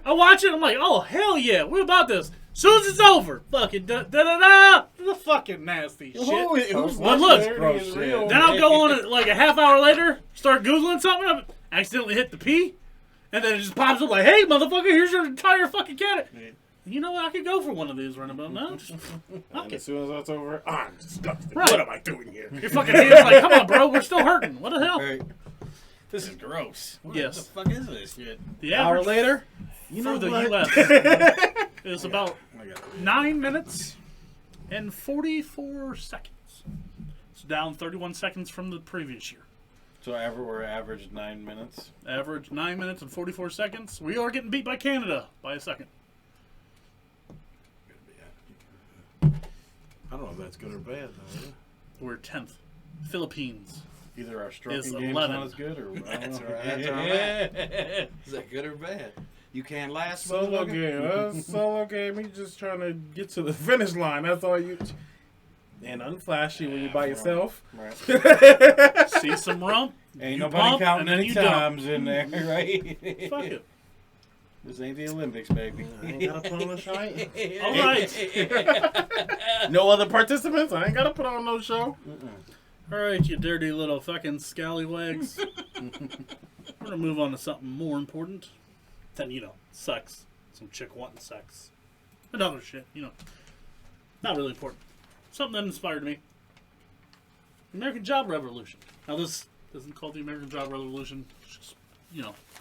I watch it, I'm like, oh hell yeah, what about this? Soon as it's over, fucking da da da da, the fucking nasty shit. Who's Well, watching look, this gross shit? Then I'll go on it like a half hour later, start googling something, I accidentally hit the P, and then it just pops up like, hey motherfucker, here's your entire fucking cat. You know what? I could go for one of these right about now. Just, And as soon as that's over, I'm disgusted. Right. What am I doing here? your fucking hand's like, come on, bro, we're still hurting. What the hell? Right. This is gross. Yes. What the fuck is this shit? The Hour average later, for the what? U.S. is about I got it. 9 minutes and 44 seconds. It's down 31 seconds from the previous year. So we're average 9 minutes. Average 9 minutes and 44 seconds. We are getting beat by Canada by a second. I don't know if that's good or bad, though. We're 10th. Philippines. Either our stroking Is game's 11. not as good, or I don't know. That's all right. Is that good or bad? You can't last, Solo motherfucker? game. Solo game. He's just trying to get to the finish line. That's all you. And unflashy when you're by yourself. Right. See some rump. Ain't you nobody pump, counting and then any you dump. times in there, right? Fuck it. This ain't the Olympics, baby. I ain't gotta put on a show. All right. No other participants. I ain't gotta put on no show. All right, you dirty little fucking scallywags. We're going to move on to something more important than, sex. Some chick wanting sex. And other shit, Not really important. Something that inspired me. The American Job Revolution. Now, this isn't called the American Job Revolution. It's just,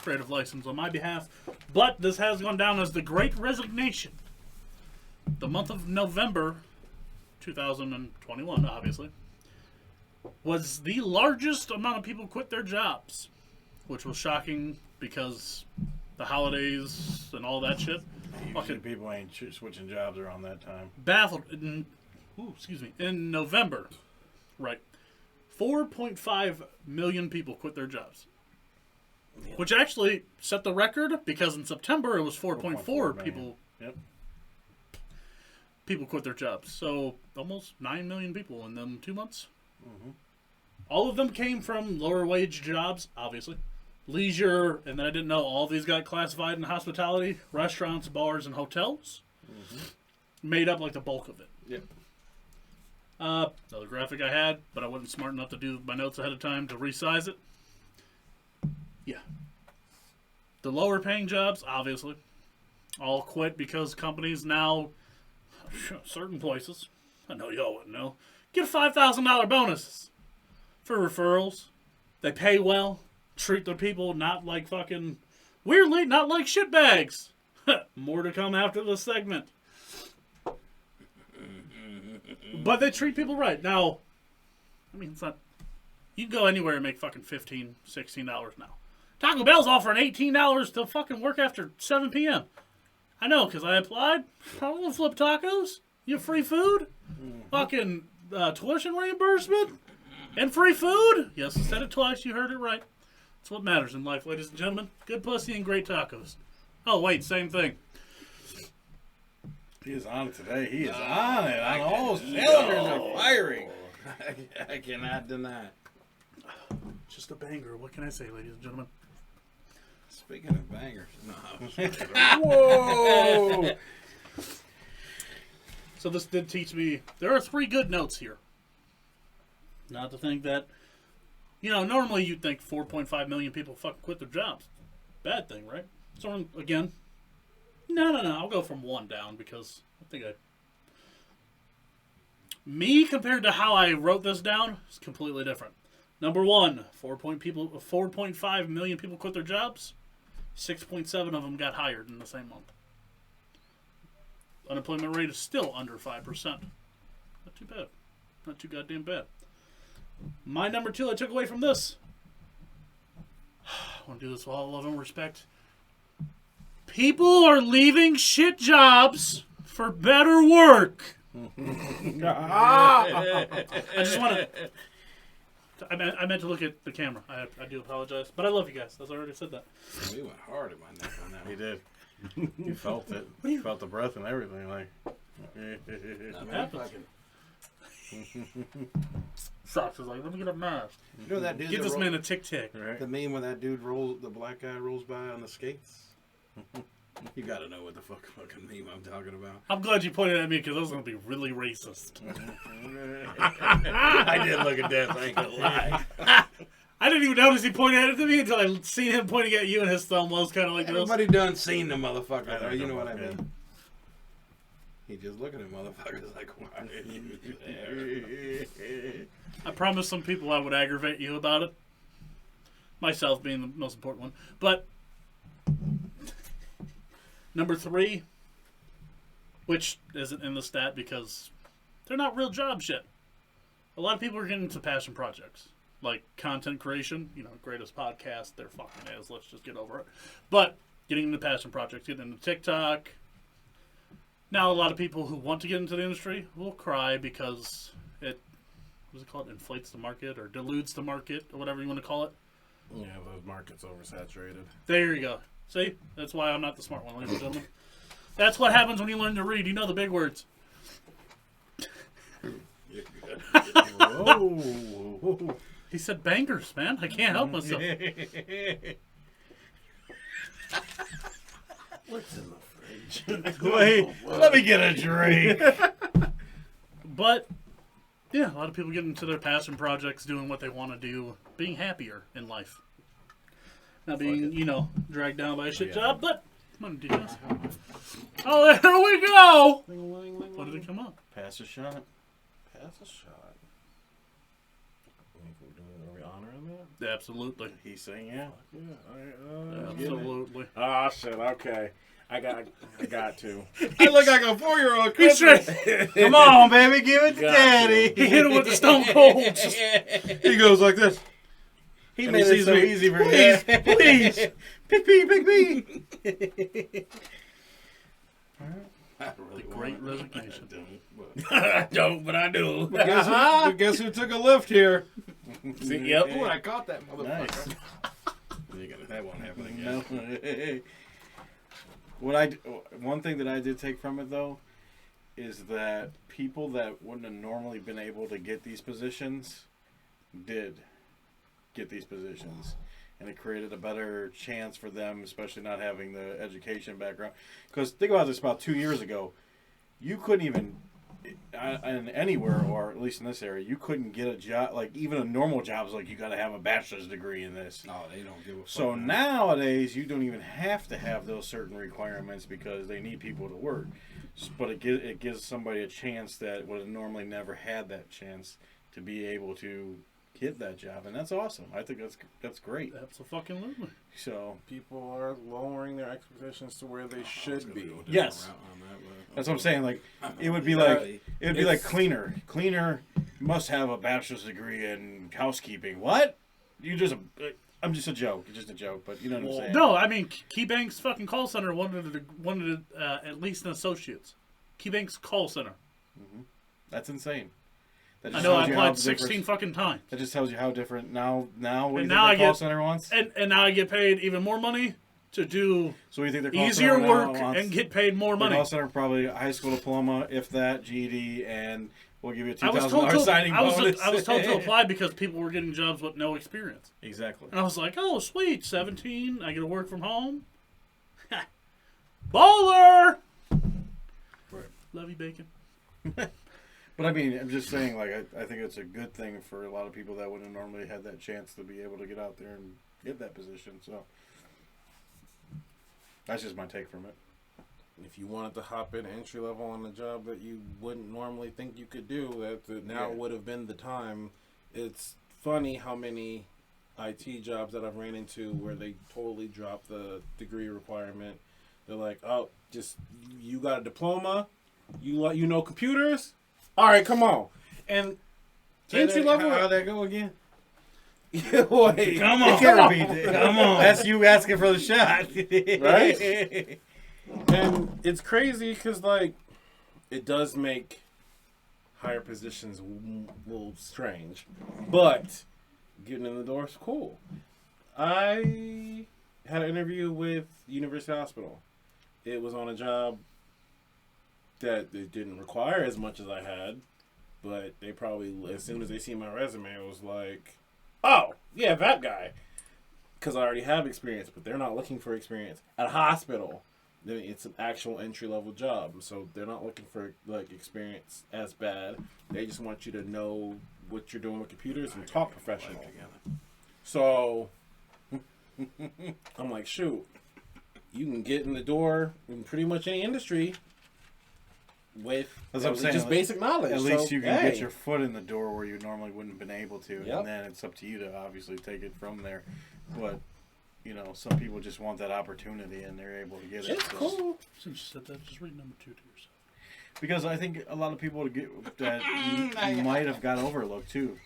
creative license on my behalf. But this has gone down as the Great Resignation. The month of November 2021, obviously, was the largest amount of people quit their jobs, which was shocking because the holidays and all that shit. Usually Fucking people ain't switching jobs around that time. baffled. In November, right, 4.5 million people quit their jobs, which actually set the record because in September it was 4.4 people. Yep. People quit their jobs, so almost 9 million people in them 2 months. Mm-hmm. All of them came from lower wage jobs, obviously. Leisure, and then I didn't know all these got classified in hospitality, restaurants, bars, and hotels. Mm-hmm. Made up like the bulk of it. Yep. Another graphic I had, but I wasn't smart enough to do my notes ahead of time to resize it. Yeah. The lower paying jobs, obviously, all quit because companies now, certain places, I know y'all wouldn't know, get $5,000 bonuses for referrals. They pay well, treat their people not like fucking, weirdly, not like shitbags. More to come after this segment. But they treat people right. Now, it's not, you can go anywhere and make fucking $15, $16 now. Taco Bell's offering $18 to fucking work after 7 p.m. I know, because I applied. I want to flip tacos. You have free food? Fucking tuition reimbursement? And free food? Yes, I said it twice. You heard it right. That's what matters in life, ladies and gentlemen. Good pussy and great tacos. Oh, wait, same thing. He is on it today. He is on it. On all cylinders are firing. I cannot deny. Just a banger. What can I say, ladies and gentlemen? Speaking of bangers, no. Whoa! So this did teach me, there are 3 good notes here. Not to think that, normally you'd think 4.5 million people fucking quit their jobs. Bad thing, right? So again, no, I'll go from 1 down because I think me compared to how I wrote this down is completely different. Number 1, 4.5 million people quit their jobs. 6.7 of them got hired in the same month. Unemployment rate is still under 5%. Not too bad. Not too goddamn bad. My number 2 I took away from this. I want to do this with all love and respect. People are leaving shit jobs for better work. I just want to... I meant to look at the camera. I do apologize. But I love you guys. As I already said that. We went hard at my neck on that. He did. You felt it. You felt the breath and everything. Like, Not happens. fucking- Sucks. It's like, let me get a mask. You know that dude Give that this roll- man a tic-tac. right? the meme when that dude rolls, the black guy rolls by on the skates? You gotta know what the fucking meme I'm talking about. I'm glad you pointed at me because I was going to be really racist. I did look at that. I ain't gonna lie. I didn't even notice he pointed at it to me until I seen him pointing at you and his thumb was kind of like this. Everybody done seen the motherfucker, I though. You know what I yeah. mean? He just looking at motherfuckers like, why are you there? I promised some people I would aggravate you about it. Myself being the most important one. But number 3, which isn't in the stat because they're not real jobs yet. A lot of people are getting into passion projects. Like content creation, greatest podcast there fucking is. Let's just get over it. But getting into passion projects, getting into TikTok. Now a lot of people who want to get into the industry will cry because it, what's it called, inflates the market or dilutes the market or whatever you want to call it. Yeah, those markets oversaturated. There you go. See? That's why I'm not the smart one, ladies and gentlemen. That's what happens when you learn to read. You know the big words. Whoa. He said bangers, man. I can't help myself. What's in the fridge? Wait, let me get a drink. But, yeah, a lot of people get into their passion projects, doing what they want to do, being happier in life. Not being, dragged down by a shit job, but come on, do this. Oh, there we go! What did it come up? Pass a shot. Pass a shot. Are we honoring that? Absolutely. He's saying yeah. Yeah. Absolutely. Oh shit. Okay. I got to. I look like a 4-year-old. He's straight. Come on, baby, give it to Got daddy. He hit him with the stone cold. He goes like this. He And made he it sees so me. easy for Please, you. please. Pick me, pick me. I really The great want it. resignation. I don't, but I do. But guess who took a lift here? See, yep. Ooh, I caught that motherfucker. Nice. That won't happen again. No. One thing that I did take from it though is that people that wouldn't have normally been able to get these positions did get these positions, and it created a better chance for them, especially not having the education background. Because think about this: about 2 years ago, you couldn't even in anywhere, or at least in this area, you couldn't get a job. Like even a normal job is like you got to have a bachelor's degree in this. No, they don't give a fuck. So nowadays, you don't even have to have those certain requirements because they need people to work. But it gives somebody a chance that would have normally never had that chance to be able to get that job, and that's awesome. I think that's great. Absolutely. So People are lowering their expectations to where they should be. Yes. That's what I'm saying. Like it would be like cleaner. Cleaner must have a bachelor's degree in housekeeping. What? I'm just a joke. It's just a joke, but you know what I'm saying. No, I mean, KeyBank's fucking call center wanted at least an associate's. KeyBank's call center. That's insane. That I just know I tells you how applied 16 different- fucking times. That just tells you how different now. What do you think now the I call get- center wants? And now I get paid even more money to do So you think the call easier center work now wants, and get paid more the money. call center probably a high school diploma, if that, GED, and we'll give you a I was $2,000 told signing bonus. I was told to apply because people were getting jobs with no experience. Exactly. And I was like, oh, sweet, 17, I get to work from home. Baller! Right. Love you, Bacon. But I mean, I'm just saying, like, I think it's a good thing for a lot of people that wouldn't have normally had that chance to be able to get out there and get that position. So that's just my take from it. If you wanted to hop in entry level on a job that you wouldn't normally think you could do, now would have been the time. It's funny how many IT jobs that I've ran into where they totally drop the degree requirement. They're like, oh, just you got a diploma, you know computers. All right, come on. And entry level. How'd that go again? Wait, Come on. Come on. That's you asking for the shot. Right? And it's crazy because, like, it does make higher positions a little strange. But getting in the door is cool. I had an interview with University Hospital. It was on a job that it didn't require as much as I had. But they probably, as soon as they see my resume, it was like, oh, yeah, that guy. Because I already have experience, but they're not looking for experience. At a hospital, it's an actual entry-level job. So they're not looking for, like, experience as bad. They just want you to know what you're doing with computers and talk professional. So I'm like, shoot, you can get in the door in pretty much any industry with just basic knowledge. At least you can get your foot in the door where you normally wouldn't have been able to. Yep. And then it's up to you to obviously take it from there. But, you know, some people just want that opportunity and they're able to get it. It's cool. Since you said that, just read number 2 to yourself. Because I think a lot of people that might have got overlooked too.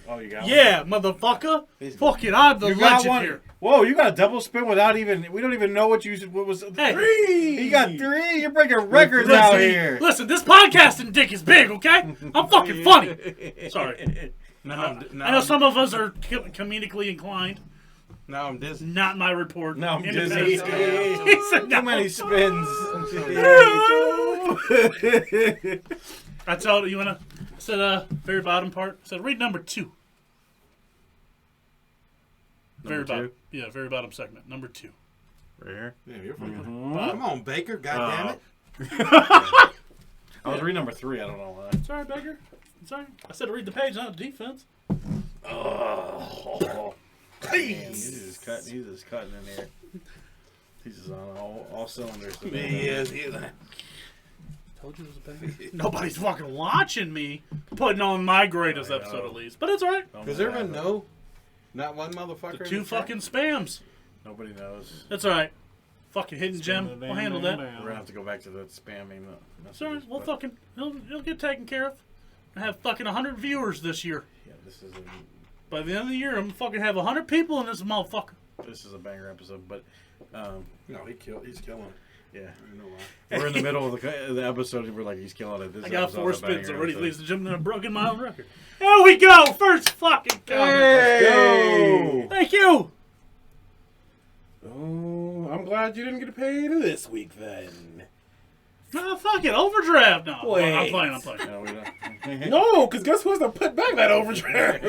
Oh, you got one? Yeah, motherfucker. Fucking, I'm the You got legend one. here. Whoa, you got a double spin without even. We don't even know what was. Hey. 3. You got 3. You're breaking records out here. Listen, this podcasting dick is big, okay? I'm fucking funny. Sorry. Now I know some of us are comedically inclined. Now I'm dizzy. Not my report. Now I'm Independent. dizzy. He said, Too many spins. I told you, I said, very bottom part. I said, read number 2. Very Number bottom. 2? Yeah, very bottom segment. Number 2. Right here. Yeah, you're fucking. Mm-hmm. Come on, Baker. God damn it. I was reading number 3. I don't know why. Sorry, Baker. Sorry. I said to read the page, not the defense. Oh. Man, he's just cutting in here. He's just on all cylinders. He is. Told you it was a banger. Nobody's fucking watching me putting on my greatest episode at least. But it's alright. Has there been not one motherfucker? The in 2 the fucking spams. Nobody knows. That's alright. Fucking hidden gem. We'll handle that. We're gonna have to go back to the spamming. It's alright. We'll fucking, it'll get taken care of. I have fucking 100 viewers this year. Yeah, this is By the end of the year, I'm gonna fucking have 100 people in this motherfucker. a banger episode, but No, he's killing it. yeah. I know why. We're in the middle of the episode and we're like, he's killing it. This I got episode's 4 a spins banger already, episode. ladies and gentlemen. I've broken my own record. There we go! First fucking comment. Hey! Thank you! Oh, I'm glad you didn't get paid this week then. No, fuck it. Overdraft. No, Wait. I'm playing. No, we don't. No, because guess who has to put back that overdraft?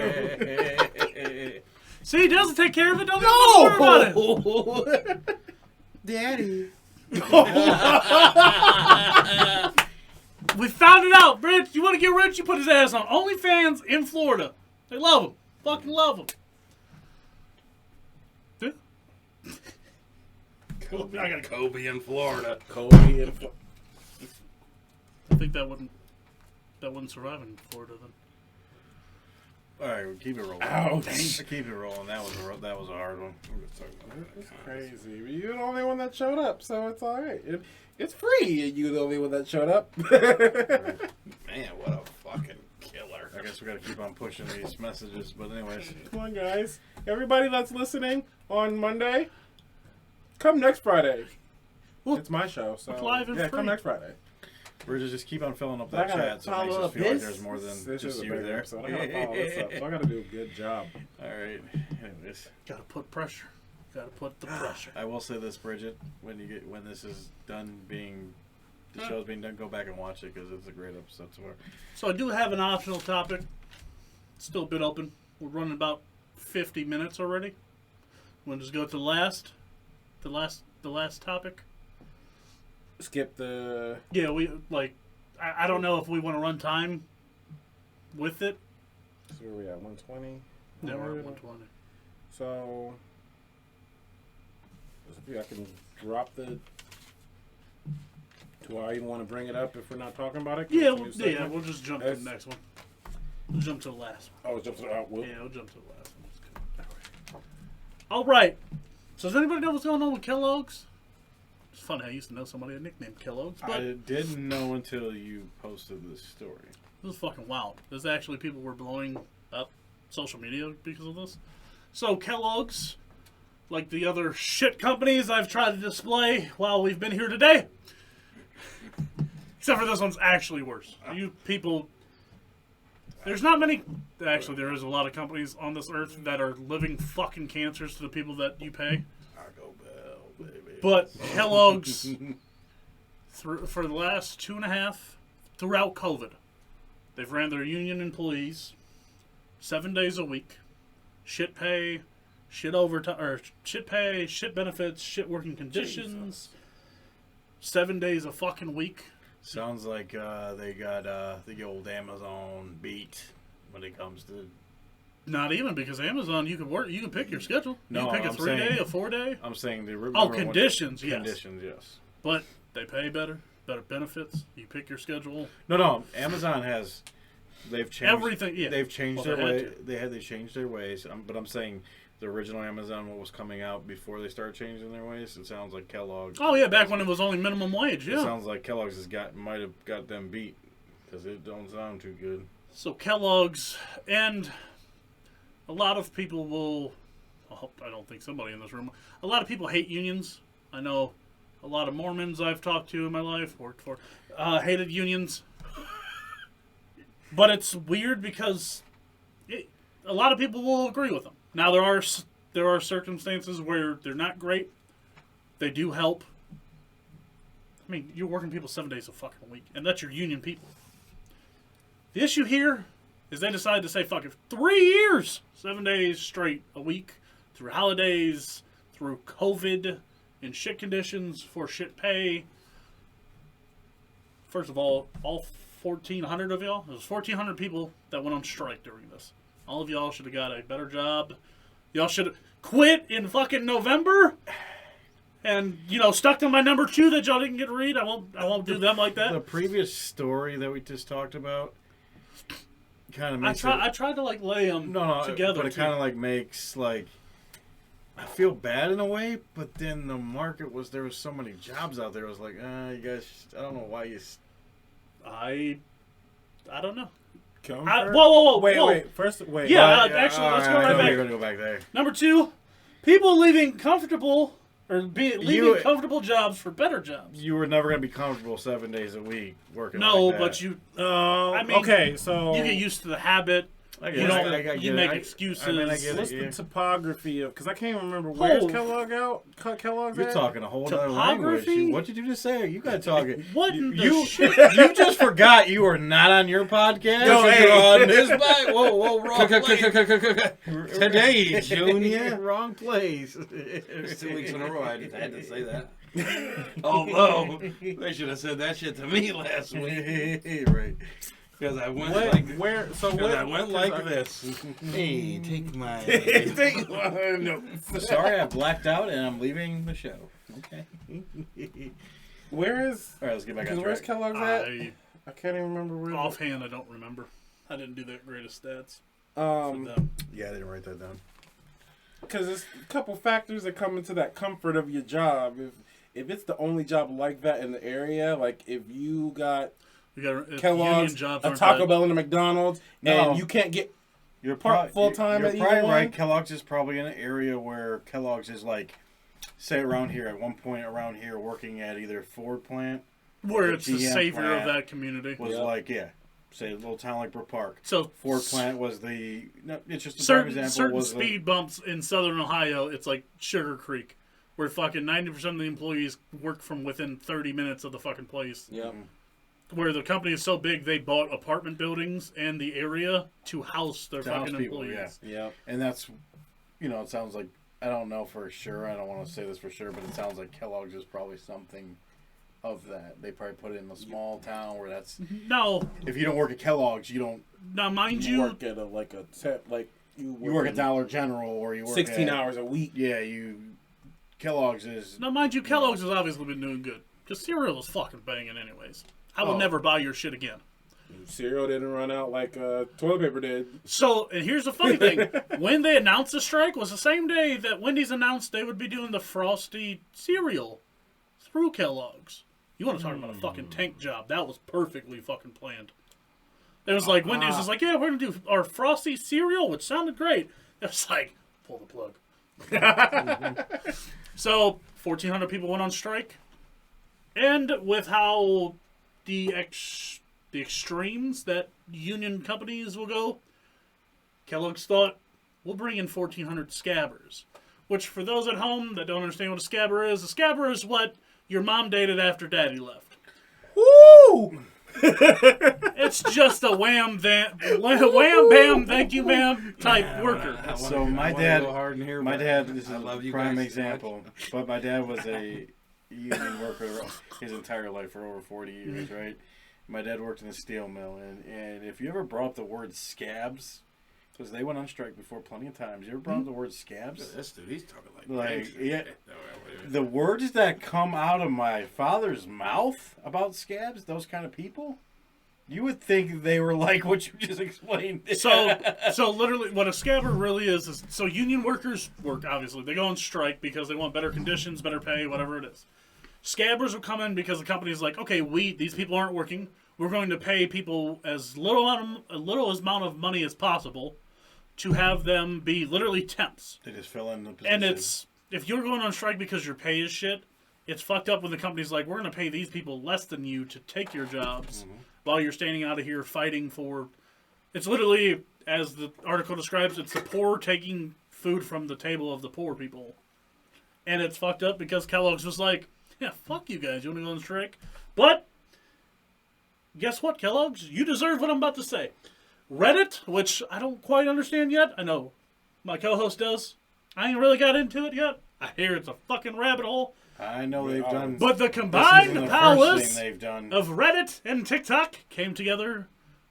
See, he doesn't take care of it. Don't worry about it. Daddy. We found it out, Rich. You want to get rich? You put his ass on OnlyFans in Florida. They love him. Fucking love him. Kobe. I got Kobe in Florida. Kobe and I think that wouldn't survive in Florida then. All right, we'll keep it rolling. Ouch. Keep it rolling. That was a hard one. It's crazy. You're the only one that showed up, so it's all right. It's free. You're the only one that showed up. Man, what a fucking killer. I guess we got to keep on pushing these messages. But anyways, Come on, guys. Everybody that's listening on Monday, come next Friday. Well, It's my show, so it's live and yeah, free. come next Friday. we're just keep on filling up I that gotta chat, so it makes follow us up feel like this. there's more than This is just a you big there. episode. I gotta follow this up, so I gotta do a good job. All right. Anyways, Gotta put pressure. Gotta put the pressure. I will say this, Bridget. When this is done the show's being done, go back and watch it because it's a great episode so far. So I do have an optional topic. It's still a bit open. We're running about 50 minutes already. We'll just go to the last topic. Skip the. Yeah, I don't know if we want to run time with it. So where are we at? 120. No, we're at 120. So I can drop the. Do I even want to bring it up if we're not talking about it? 'Cause Yeah, it's a new segment? we'll just jump to the next one. We'll jump to the last one. Oh, jump to the Yeah, we'll jump to the last one. All right. So does anybody know what's going on with Kellogg's? It's funny. I used to know somebody nicknamed Kellogg's, but I didn't know until you posted this story. this is fucking wild. There's actually people were blowing up social media because of this. So Kellogg's, like the other shit companies I've tried to display while we've been here today, except for this one's actually worse. You people, there's not many. Actually, there is a lot of companies on this earth that are living fucking cancers to the people that you pay. Taco Bell, baby. But Kellogg's, for the last 2.5, throughout COVID, they've ran their union employees 7 days a week, shit pay, shit overtime, or shit pay, shit benefits, shit working conditions. 7 days a fucking week. Sounds like they got the old Amazon beat when it comes to. Not even, because Amazon, you can work, you can pick your schedule. You No, can pick a I'm 3-day, saying- a 4-day. I'm saying the Conditions, yes. Conditions, yes. But they pay better benefits. You pick your schedule. No. Amazon has. They've changed Everything, yeah. They've changed Well, their they way. had They changed their ways. But I'm saying the original Amazon, what was coming out before they started changing their ways. It sounds like Kellogg's. Oh yeah, back when it was only minimum wage. It Yeah. sounds like Kellogg's might have got them beat because it don't sound too good. So Kellogg's, and a lot of people will. I don't think somebody in this room. A lot of people hate unions. I know a lot of Mormons I've talked to in my life worked for hated unions. But it's weird because a lot of people will agree with them. Now there are circumstances where they're not great. They do help. I mean, you're working people 7 days a fucking week, and that's your union people. The issue here is they decided to say, fuck it, 3 years, 7 days straight a week, through holidays, through COVID, in shit conditions, for shit pay. First of all 1,400 of y'all, there was 1,400 people that went on strike during this. All of y'all should have got a better job. Y'all should have quit in fucking November and, stuck to my number 2 that y'all didn't get to read. I won't do them like that. The previous story that we just talked about kind of makes I tried to lay them together. But it kind of makes I feel bad in a way, but then the market there was so many jobs out there. I was like, you guys, I don't know why you. I don't know. Whoa. Wait. Wait. Yeah, actually, let's go right back. We're going to go back there. Number 2, people leaving comfortable leaving comfortable jobs for better jobs. You were never going to be comfortable 7 days a week working. No, like that. but you. Okay, so you get used to the habit. I You don't. You make excuses. I get what's it, the topography of? Because I can't remember where's Kellogg's You're at? talking a whole other language. Topography? What did you just say? You got to talk it. What in the You shit? you just forgot you were not on your podcast. No, You're hey. on this whoa, wrong place. Today, Junior, wrong place. It's 2 weeks in a row. I had to say that. Although they should have said that shit to me last week Right. because I went What? like Where? So because what? I went like this. Hey, take my. No. Sorry, I blacked out and I'm leaving the show. Okay. Where is? All right, let's get back on Where's track. Kellogg's at? I can't even remember where. Offhand, I don't remember. I didn't do that great of stats. Yeah, I didn't write that down. Because there's a couple factors that come into that comfort of your job. If it's the only job like that in the area, like if you got Kellogg's, jobs a Taco Bell, and a McDonald's, and you can't get You're full time You're at probably either right. one? Kellogg's is probably in an area where Kellogg's is say around here at one point around here working at either Ford plant where the it's the GM savior of plant that community. was say a little town like Brook Park. So Ford plant was it's just a prime example. certain was speed bumps in southern Ohio. It's like Sugar Creek, where fucking 90% of the employees work from within 30 minutes of the fucking place. Yeah. Where the company is so big, they bought apartment buildings and the area to house their fucking people, employees. Yeah. And that's, it sounds like, I don't know for sure, I don't want to say this for sure, but it sounds like Kellogg's is probably something of that. They probably put it in a small town where that's... No. If you don't work at Kellogg's, you don't... Now, mind You you... work at you work at Dollar General or you work 16 at, hours a week. Yeah, Kellogg's is... Now, mind you, Kellogg's has obviously been doing good. Because cereal is fucking banging anyways. I will never buy your shit again. Cereal didn't run out like toilet paper did. So, and here's the funny thing. When they announced the strike was the same day that Wendy's announced they would be doing the Frosty cereal through Kellogg's. You want to talk about a fucking tank job. That was perfectly fucking planned. It was like, Wendy's was like, yeah, we're going to do our Frosty cereal, which sounded great. It was like, pull the plug. So, 1,400 people went on strike. And with how the extremes that union companies will go, Kellogg's thought, we'll bring in 1,400 scabbers. Which, for those at home that don't understand what a scabber is, a scabber is what your mom dated after daddy left. Woo! It's just a wham bam, thank you ma'am type worker. So my dad, this is a prime example, but my dad was a union worker his entire life for over 40 years, right? My dad worked in a steel mill, and if you ever brought up the word scabs, because they went on strike before plenty of times, you ever brought up the word scabs? This dude, he's talking Yeah, the words that come out of my father's mouth about scabs, those kind of people, you would think they were like what you just explained. So literally, what a scabber really is so union workers work, obviously. They go on strike because they want better conditions, better pay, whatever it is. Scabbers will come in because the company's like, okay, these people aren't working. We're going to pay people as little amount of money as possible to have them be literally temps. They just fill in the position. And if you're going on strike because your pay is shit, it's fucked up when the company's like, we're going to pay these people less than you to take your jobs while you're standing out of here fighting for... It's literally, as the article describes, it's the poor taking food from the table of the poor people. And it's fucked up because Kellogg's was like, yeah, fuck you guys, you want to go on strike? But, guess what, Kellogg's? You deserve what I'm about to say. Reddit, which I don't quite understand yet. I know my co-host does. I ain't really got into it yet. I hear it's a fucking rabbit hole. I know they've done... But the combined powers they've done. of Reddit and TikTok came together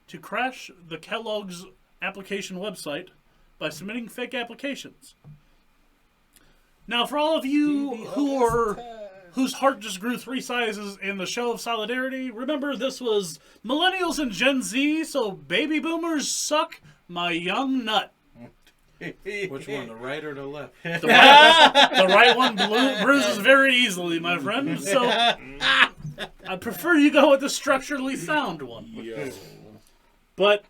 to crash the Kellogg's application website by submitting fake applications. Now, for all of you whose heart just grew 3 sizes in the show of solidarity, remember this was millennials and Gen Z, so baby boomers suck my young nut. Which one, the right or the left? The right one bruises very easily, my friend. So I prefer you go with the structurally sound one. Yo. But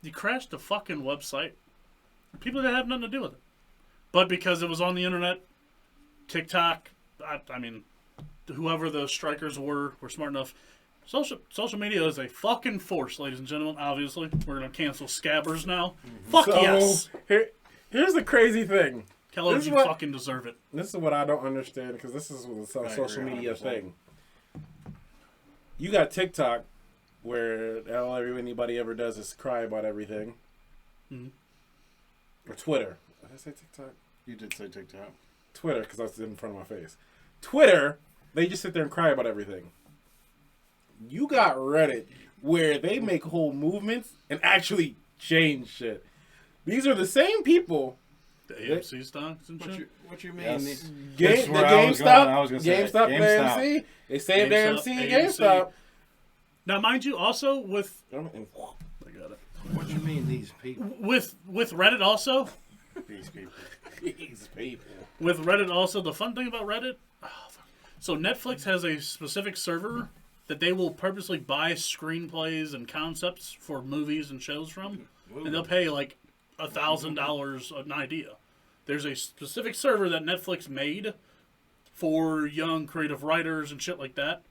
you crashed the fucking website. People that have nothing to do with it. But because it was on the internet, TikTok, I mean, whoever the strikers were smart enough. Social media is a fucking force, ladies and gentlemen. Obviously, we're going to cancel scabbers now. Fuck yes. Here's the crazy thing. Kellogg's, you fucking deserve it. This is what I don't understand, because this is a social media thing. You got TikTok, where all anybody ever does is cry about everything. Or Twitter. Did I say TikTok? You did say TikTok. Twitter, because I was in front of my face. Twitter, they just sit there and cry about everything. You got Reddit, where they make whole movements and actually change shit. These are the same people. The AMC stocks and shit? What you mean? Yes. GameStop and AMC. They saved AMC and GameStop. Now, mind you, also with... I got it. What you mean, these people? With Reddit also... These people. These people. With Reddit also, the fun thing about Reddit... So Netflix has a specific server that they will purposely buy screenplays and concepts for movies and shows from. And they'll pay like $1,000 an idea. There's a specific server that Netflix made for young creative writers and shit like that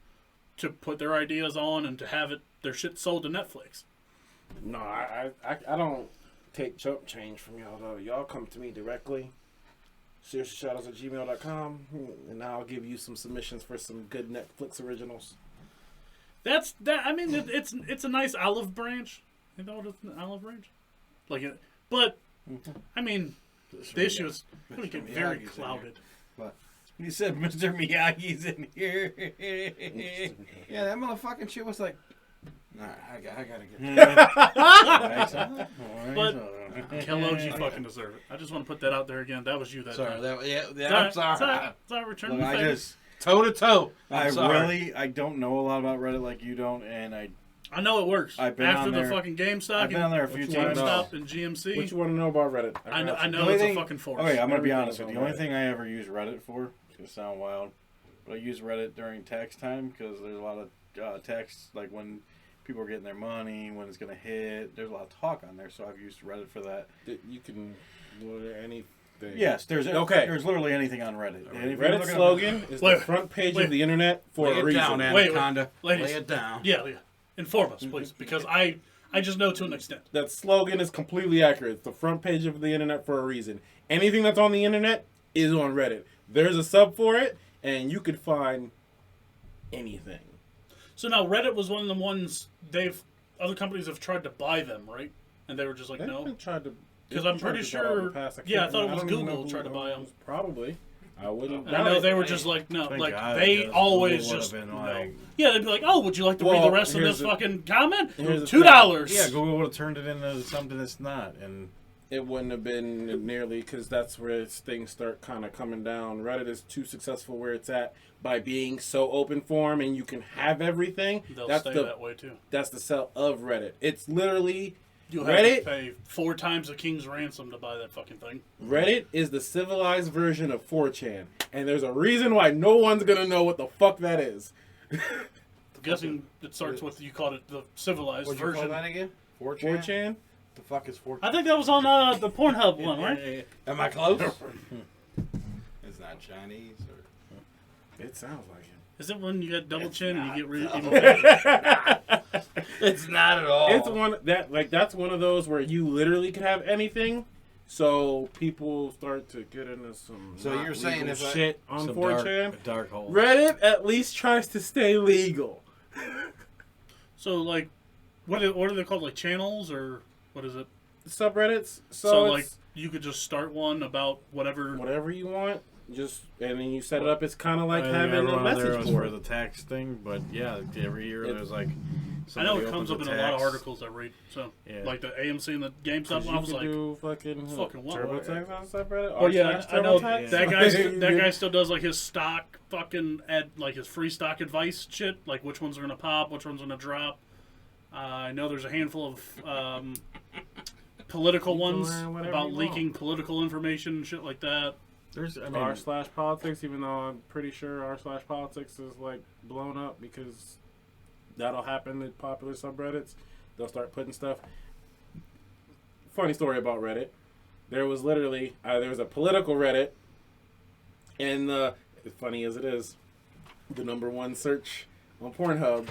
to put their ideas on and to have their shit sold to Netflix. No, I don't take chump change from y'all, though. Y'all come to me directly. SeriousShadows@gmail.com, and I'll give you some submissions for some good Netflix originals. That's that. I mean, it's a nice olive branch. You know what it's an olive branch? But I mean, the issue is going to get very clouded. What? You said Mr. Miyagi's in here. Yeah, that motherfucking shit was like, nah, I gotta get. But Kellogg's, you fucking deserve it. I just want to put that out there again. That was you that time. I'm sorry. Sorry, return Look, the favor. Toe to toe. I don't know a lot about Reddit like you don't, and I I know it works. I've been After on the there. fucking GameStop, I've been on there a few times. GameStop and GMC. What you want to know about Reddit? I know, got you. I know The only it's thing- a fucking force. Okay, I'm gonna be Everything honest is with you. on The only Reddit. thing I ever use Reddit for, it's gonna sound wild, but I use Reddit during tax time because there's a lot of tax, like when people are getting their money, when it's gonna hit. There's a lot of talk on there, so I've used Reddit for that. You can load anything. Yes, there's Okay. There's literally anything on Reddit. And if you're Reddit's looking slogan is Wait, the front page wait. of the internet for Lay a it reason. down, Wait, Anaconda. ladies. Lay it down. Yeah. Inform us, please, because I just know to an extent. That slogan is completely accurate. It's the front page of the internet for a reason. Anything that's on the internet is on Reddit. There's a sub for it, and you could find anything. So now Reddit was one of the ones other companies have tried to buy them, right? And they were just like, They've no. been tried to. 'Cause they've I'm tried pretty to do that in the sure- past. yeah, I can't- thought it was don't even Google know tried to who buy it 'em. was. Probably. I wouldn't. And I know they were Hey. just like, no, Thank like God, they because always Google just would've been no. like- Yeah, they'd be like, oh, would you like to read Well, the rest of here's this the- fucking comment? here's the $2. Yeah, Google would have turned it into something that's not, and It wouldn't have been nearly because that's where things start kind of coming down. Reddit is too successful where it's at by being so open form and you can have everything. They'll that's stay the that way too. that's the sell of Reddit. It's literally You'll have Reddit. to pay 4 times the king's ransom to buy that fucking thing. Reddit is the civilized version of 4chan, and there's a reason why no one's gonna know what the fuck that is. I'm guessing it starts with, you called it the civilized What'd you call version. that again? 4chan? The fuck is 4chan? I think that was on the Pornhub one, right? Am I close? It's not Chinese or... It sounds like it. Is it when you got double It's chin and not, you get no. even bigger? It's not at all. It's one that's one of those where you literally could have anything. So people start to get into some So not you're saying legal if I- shit on some 4chan. dark hole. Reddit at least tries to stay legal. So, like, what are they called? Like channels, or what is it? Subreddits. So, So, like, it's you could just start one about whatever. whatever you want, just and then you set it up. It's kind of like I think having a everyone there message was board. for the tax thing, but yeah, every year there's like. I know somebody it comes up opens in a lot of tax. articles I read. So, Yeah. like the AMC and the GameStop 'Cause one, you I was can like, do fucking what? TurboTax on subreddit. oh yeah, R/slash I know TurboTax. that Yeah. that guy still does like his stock fucking like his free stock advice shit, like which ones are gonna pop, which ones are gonna drop. I know there's a handful of political You can ones learn whatever about you leaking political information and shit like that. There's, I mean, r/politics, even though I'm pretty sure r/politics is like blown up because that'll happen in popular subreddits. They'll start putting stuff. Funny story about Reddit. There was literally there was a political Reddit, and as funny as it is, the #1 search on Pornhub,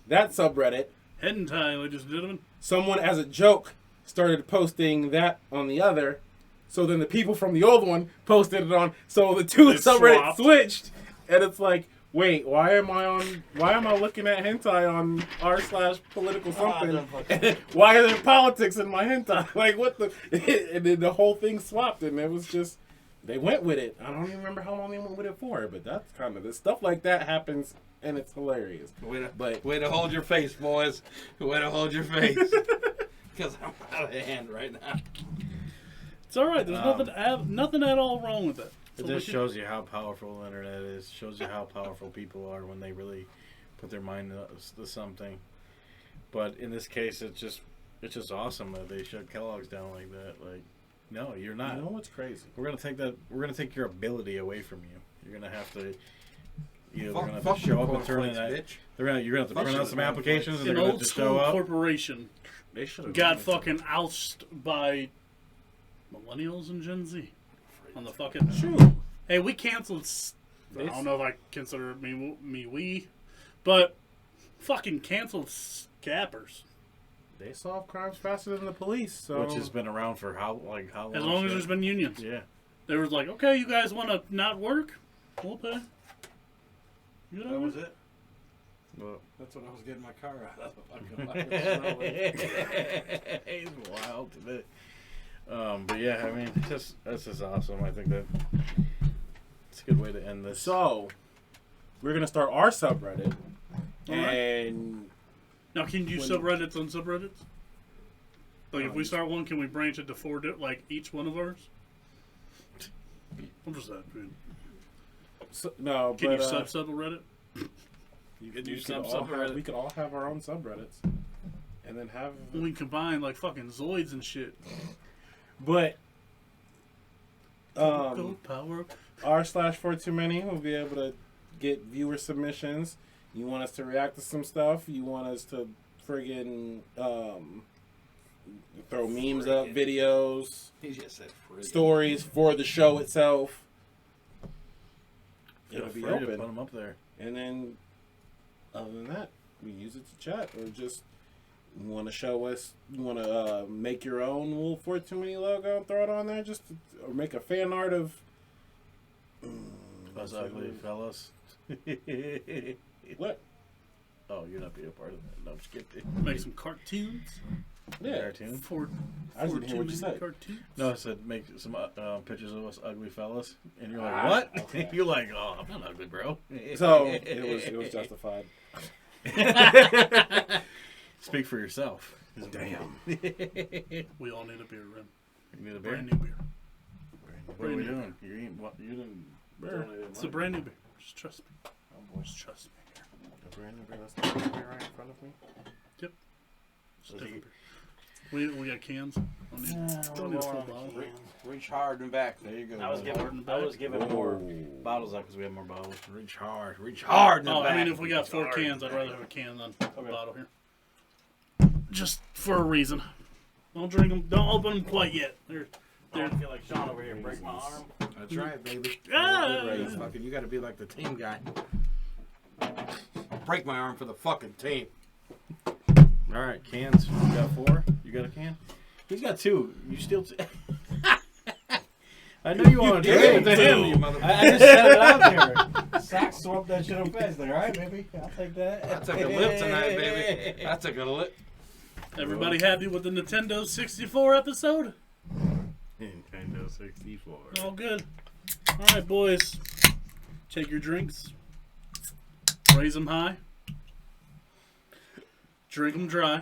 that subreddit, Hentai, ladies and gentlemen. someone as a joke started posting that on the other. So then the people from the old one posted it on. So the two They subreddits swapped. switched, and it's like, wait, why am I looking at hentai on r/political something? And why are there politics in my hentai? Like what the? And then the whole thing swapped, and it was just they went with it. I don't even remember how long they went with it for, but that's kind of the stuff like that happens, and it's hilarious. Way to hold your face, boys. Way to hold your face. Because I'm out of hand right now. It's all right. There's nothing at all wrong with it. it So just we shows you how powerful the internet is. Shows you how powerful people are when they really put their mind to something. But in this case, it's just awesome that they shut Kellogg's down like that. Like, no, you're not. You know what's crazy? We're gonna take your ability away from you. You're gonna have to. They're gonna have Fuck to show the up and turn in cornflakes, that. bitch. You're gonna have to Fuck print out the some cornflakes. applications, and An they're gonna old just school show up. corporation They should have got fucking ousted by millennials and Gen Z on the fucking. Shoot. Hey, we canceled. I don't know if I consider we, but fucking canceled scappers. They solve crimes faster than the police, so Which has been around for how long? As long as shit? there's been unions, Yeah. they was like, okay, you guys want to not work? We'll pay. You know That was it. Well, That's what I was getting my car out of. it's wild today. But yeah, I mean, that's just awesome. I think that it's a good way to end this. So, we're gonna start our subreddit, Alright. and Now, can you When- subreddits on subreddits? Like, if we Um, start one, can we branch it to 4, like each one of ours? I'm just that, dude. no, Can but you sub a Reddit? You could you do some all subreddit. We could all have our own subreddits, and then have. We combine like fucking Zoids and shit. But Go power. r/4too many will be able to get viewer submissions. You want us to react to some stuff? You want us to friggin' throw memes up, videos, He just said free. stories for the show itself? Feel It'll be free to open. put them up there. And then, other than that, we use it to chat or just you want to show us. You want to make your own Wolf 4 Too Many logo and throw it on there, or make a fan art of. Us ugly fellas. What? Oh, you're not being a part of that. No, I'm just kidding. Make some cartoons. Yeah. Cartoon. I just didn't hear what you Too said. Many cartoons. No, I said make some pictures of us ugly fellas, and you're like, Ah, what? okay. You're like, oh, I'm not ugly, bro. So it was justified. Speak for yourself. Damn. We all need a beer, Rim. You need a beer? Brand new beer. What are we doing? You ain't, what, you didn't. donate It's a money. brand new beer. Just trust me. Just trust me. A brand new beer. That's the beer right in front of me. Just Was different he- beer. We got cans. Don't need a full bottle. Reach hard and back. There you go. I was Giving- giving Whoa. more bottles out because we have more bottles. Reach hard. Reach hard in the Oh, back. I mean, if we got Reach 4 hard. cans, I'd rather have a can than a Okay. bottle here. Just for a reason. Don't drink them. Don't open them quite yet. They're I feel like Sean over here break my arm. That's right, baby. Ah! You got to be like the team guy. Break my arm for the fucking team. All right, cans. You got 4. You got a can. He's got 2. You still. I know you want to do it to him. you motherfucker. I just said it out there. Socks swap that shit up fast. Like, all right, baby, I'll take that. I took a lip tonight, baby. I took a lip. Everybody happy with the Nintendo 64 episode? Nintendo 64. All good. All right, boys. Take your drinks. Raise them high. Drink them dry.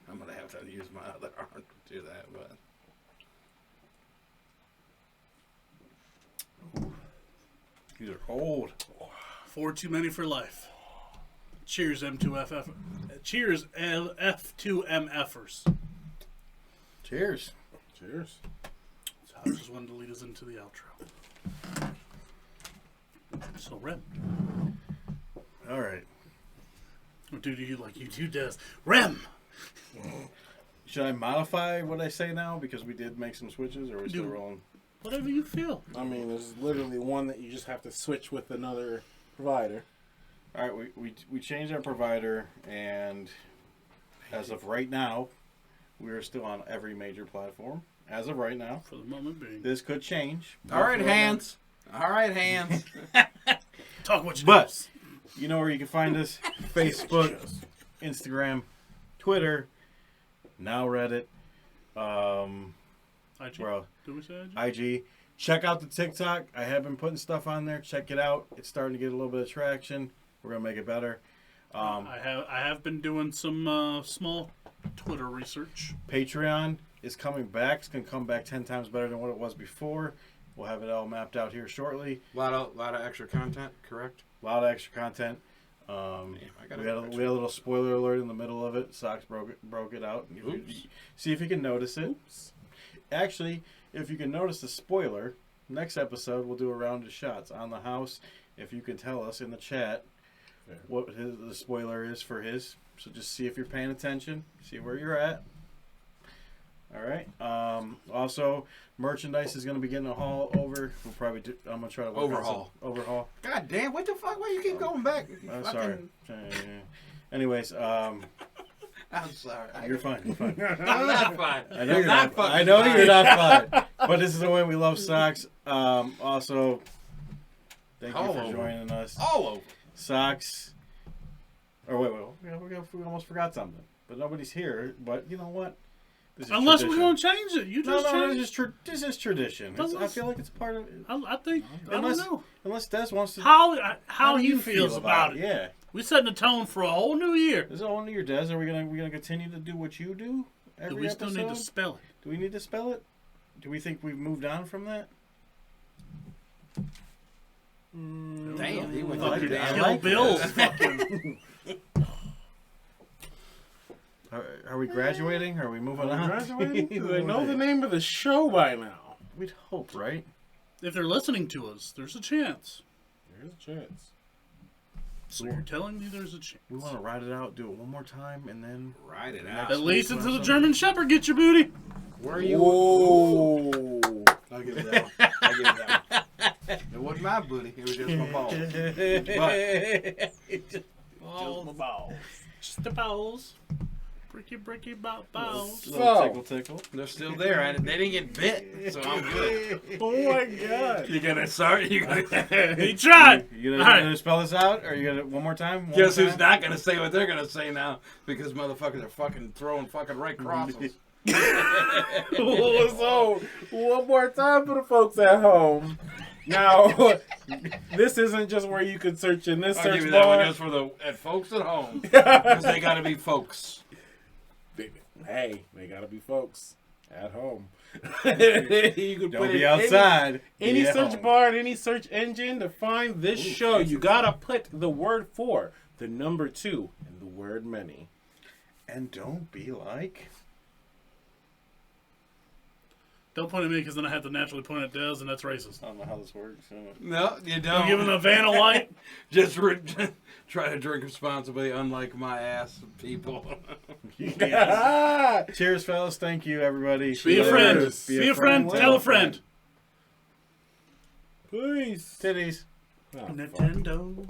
I'm going to have to use my other arm to do that, but. These are cold. 4 too many for life. Cheers, M2FF. Cheers, F2MFers. Cheers. Cheers. So I just wanted to lead us into the outro. So, Rem. All right. What do you like you do, Des? Rem! Should I modify what I say now because we did make some switches, or are we still Do- rolling? Whatever you feel. I mean, there's literally one that you just have to switch with another provider. All right, we changed our provider, and as of right now, we are still on every major platform. As of right now, For the moment being. this could change. All right, hands. All right, hands. Talk what you But you know where you can find us: Facebook, Instagram, Twitter, now Reddit. IG. Bro, Do we say IG? IG. Check out the TikTok. I have been putting stuff on there. Check it out. It's starting to get a little bit of traction. We're gonna make it better. I have been doing some small Twitter research. Patreon is coming back. It's gonna come back 10 times better than what it was before. We'll have it all mapped out here shortly. lot of extra content, correct? A lot of extra content. I got We had a little spoiler alert in the middle of it. Socks broke it out. Oops. See if you can notice it. Actually, if you can notice the spoiler, next episode we'll do a round of shots on the house. If you can tell us in the chat what the spoiler is for his, so just see if you're paying attention, see where you're at. All right. Also, merchandise is going to be getting a haul over. We'll probably do. I'm gonna try to work on some overhaul. God damn, what the fuck? Why you keep going back? I'm sorry. Anyways, I'm sorry. you're fine. You're fine. I'm not fine. I know you're not. I know you're not fine. But this is the way we love socks. Also, thank you All for over. joining us. All over. Socks. Or wait, we almost forgot something. But nobody's here. But you know what? This is Unless tradition. we're going to change it. You just No, change this is tradition. I Unless- feel like it's part of. I think, I Unless- don't know. Unless Des wants to. How do he you feels feel about it. Yeah. We setting the tone for a whole new year. Is it all new year, Des? Are we gonna continue to do what you do every Do we still episode? need to spell it? Do we need to spell it? Do we think we've moved on from that? Damn, he went Fucking like that. Kill Bill's fucking. Are we graduating? Are we moving on? Graduating? Do they know the name of the show by now? We'd hope, right? If they're listening to us, there's a chance. There's a chance. So you're telling me there's a chance. We want to ride it out, do it one more time, and then Ride it out. At least until the German Shepherd gets your booty. Where are you? Whoa. I'll give it that one. I'll give it that one. It wasn't my booty. It was just my balls. But Just the balls. Bricky balls. So- tickle, tickle. they're still there. They didn't get bit, so I'm good. Oh my god. You gonna start? You gonna? He tried. You All right. gonna spell this out, or you gonna one more time? One Guess more who's time? not gonna say what they're gonna say now? Because motherfuckers are fucking throwing fucking right crosses. So, one more time for the folks at home. Now, this isn't just where you can search in this I'll search give you that one bar. just for the folks at home, because they gotta be folks. Hey, they gotta be folks at home. You can Don't put be in outside. any Be at search home. bar and any search engine to find this show. You gotta put the word 4, the number 2, and the word many. And don't be like. Don't point at me because then I have to naturally point at Dez, and that's racist. I don't know how this works. No, you I'm don't. giving a van of light. Just try to drink responsibly, unlike my ass people. Cheers, fellas. Thank you, everybody. Be a friend. Cheers. Be a friend. Tell a friend. Peace. Titties. Oh, fuck. Nintendo.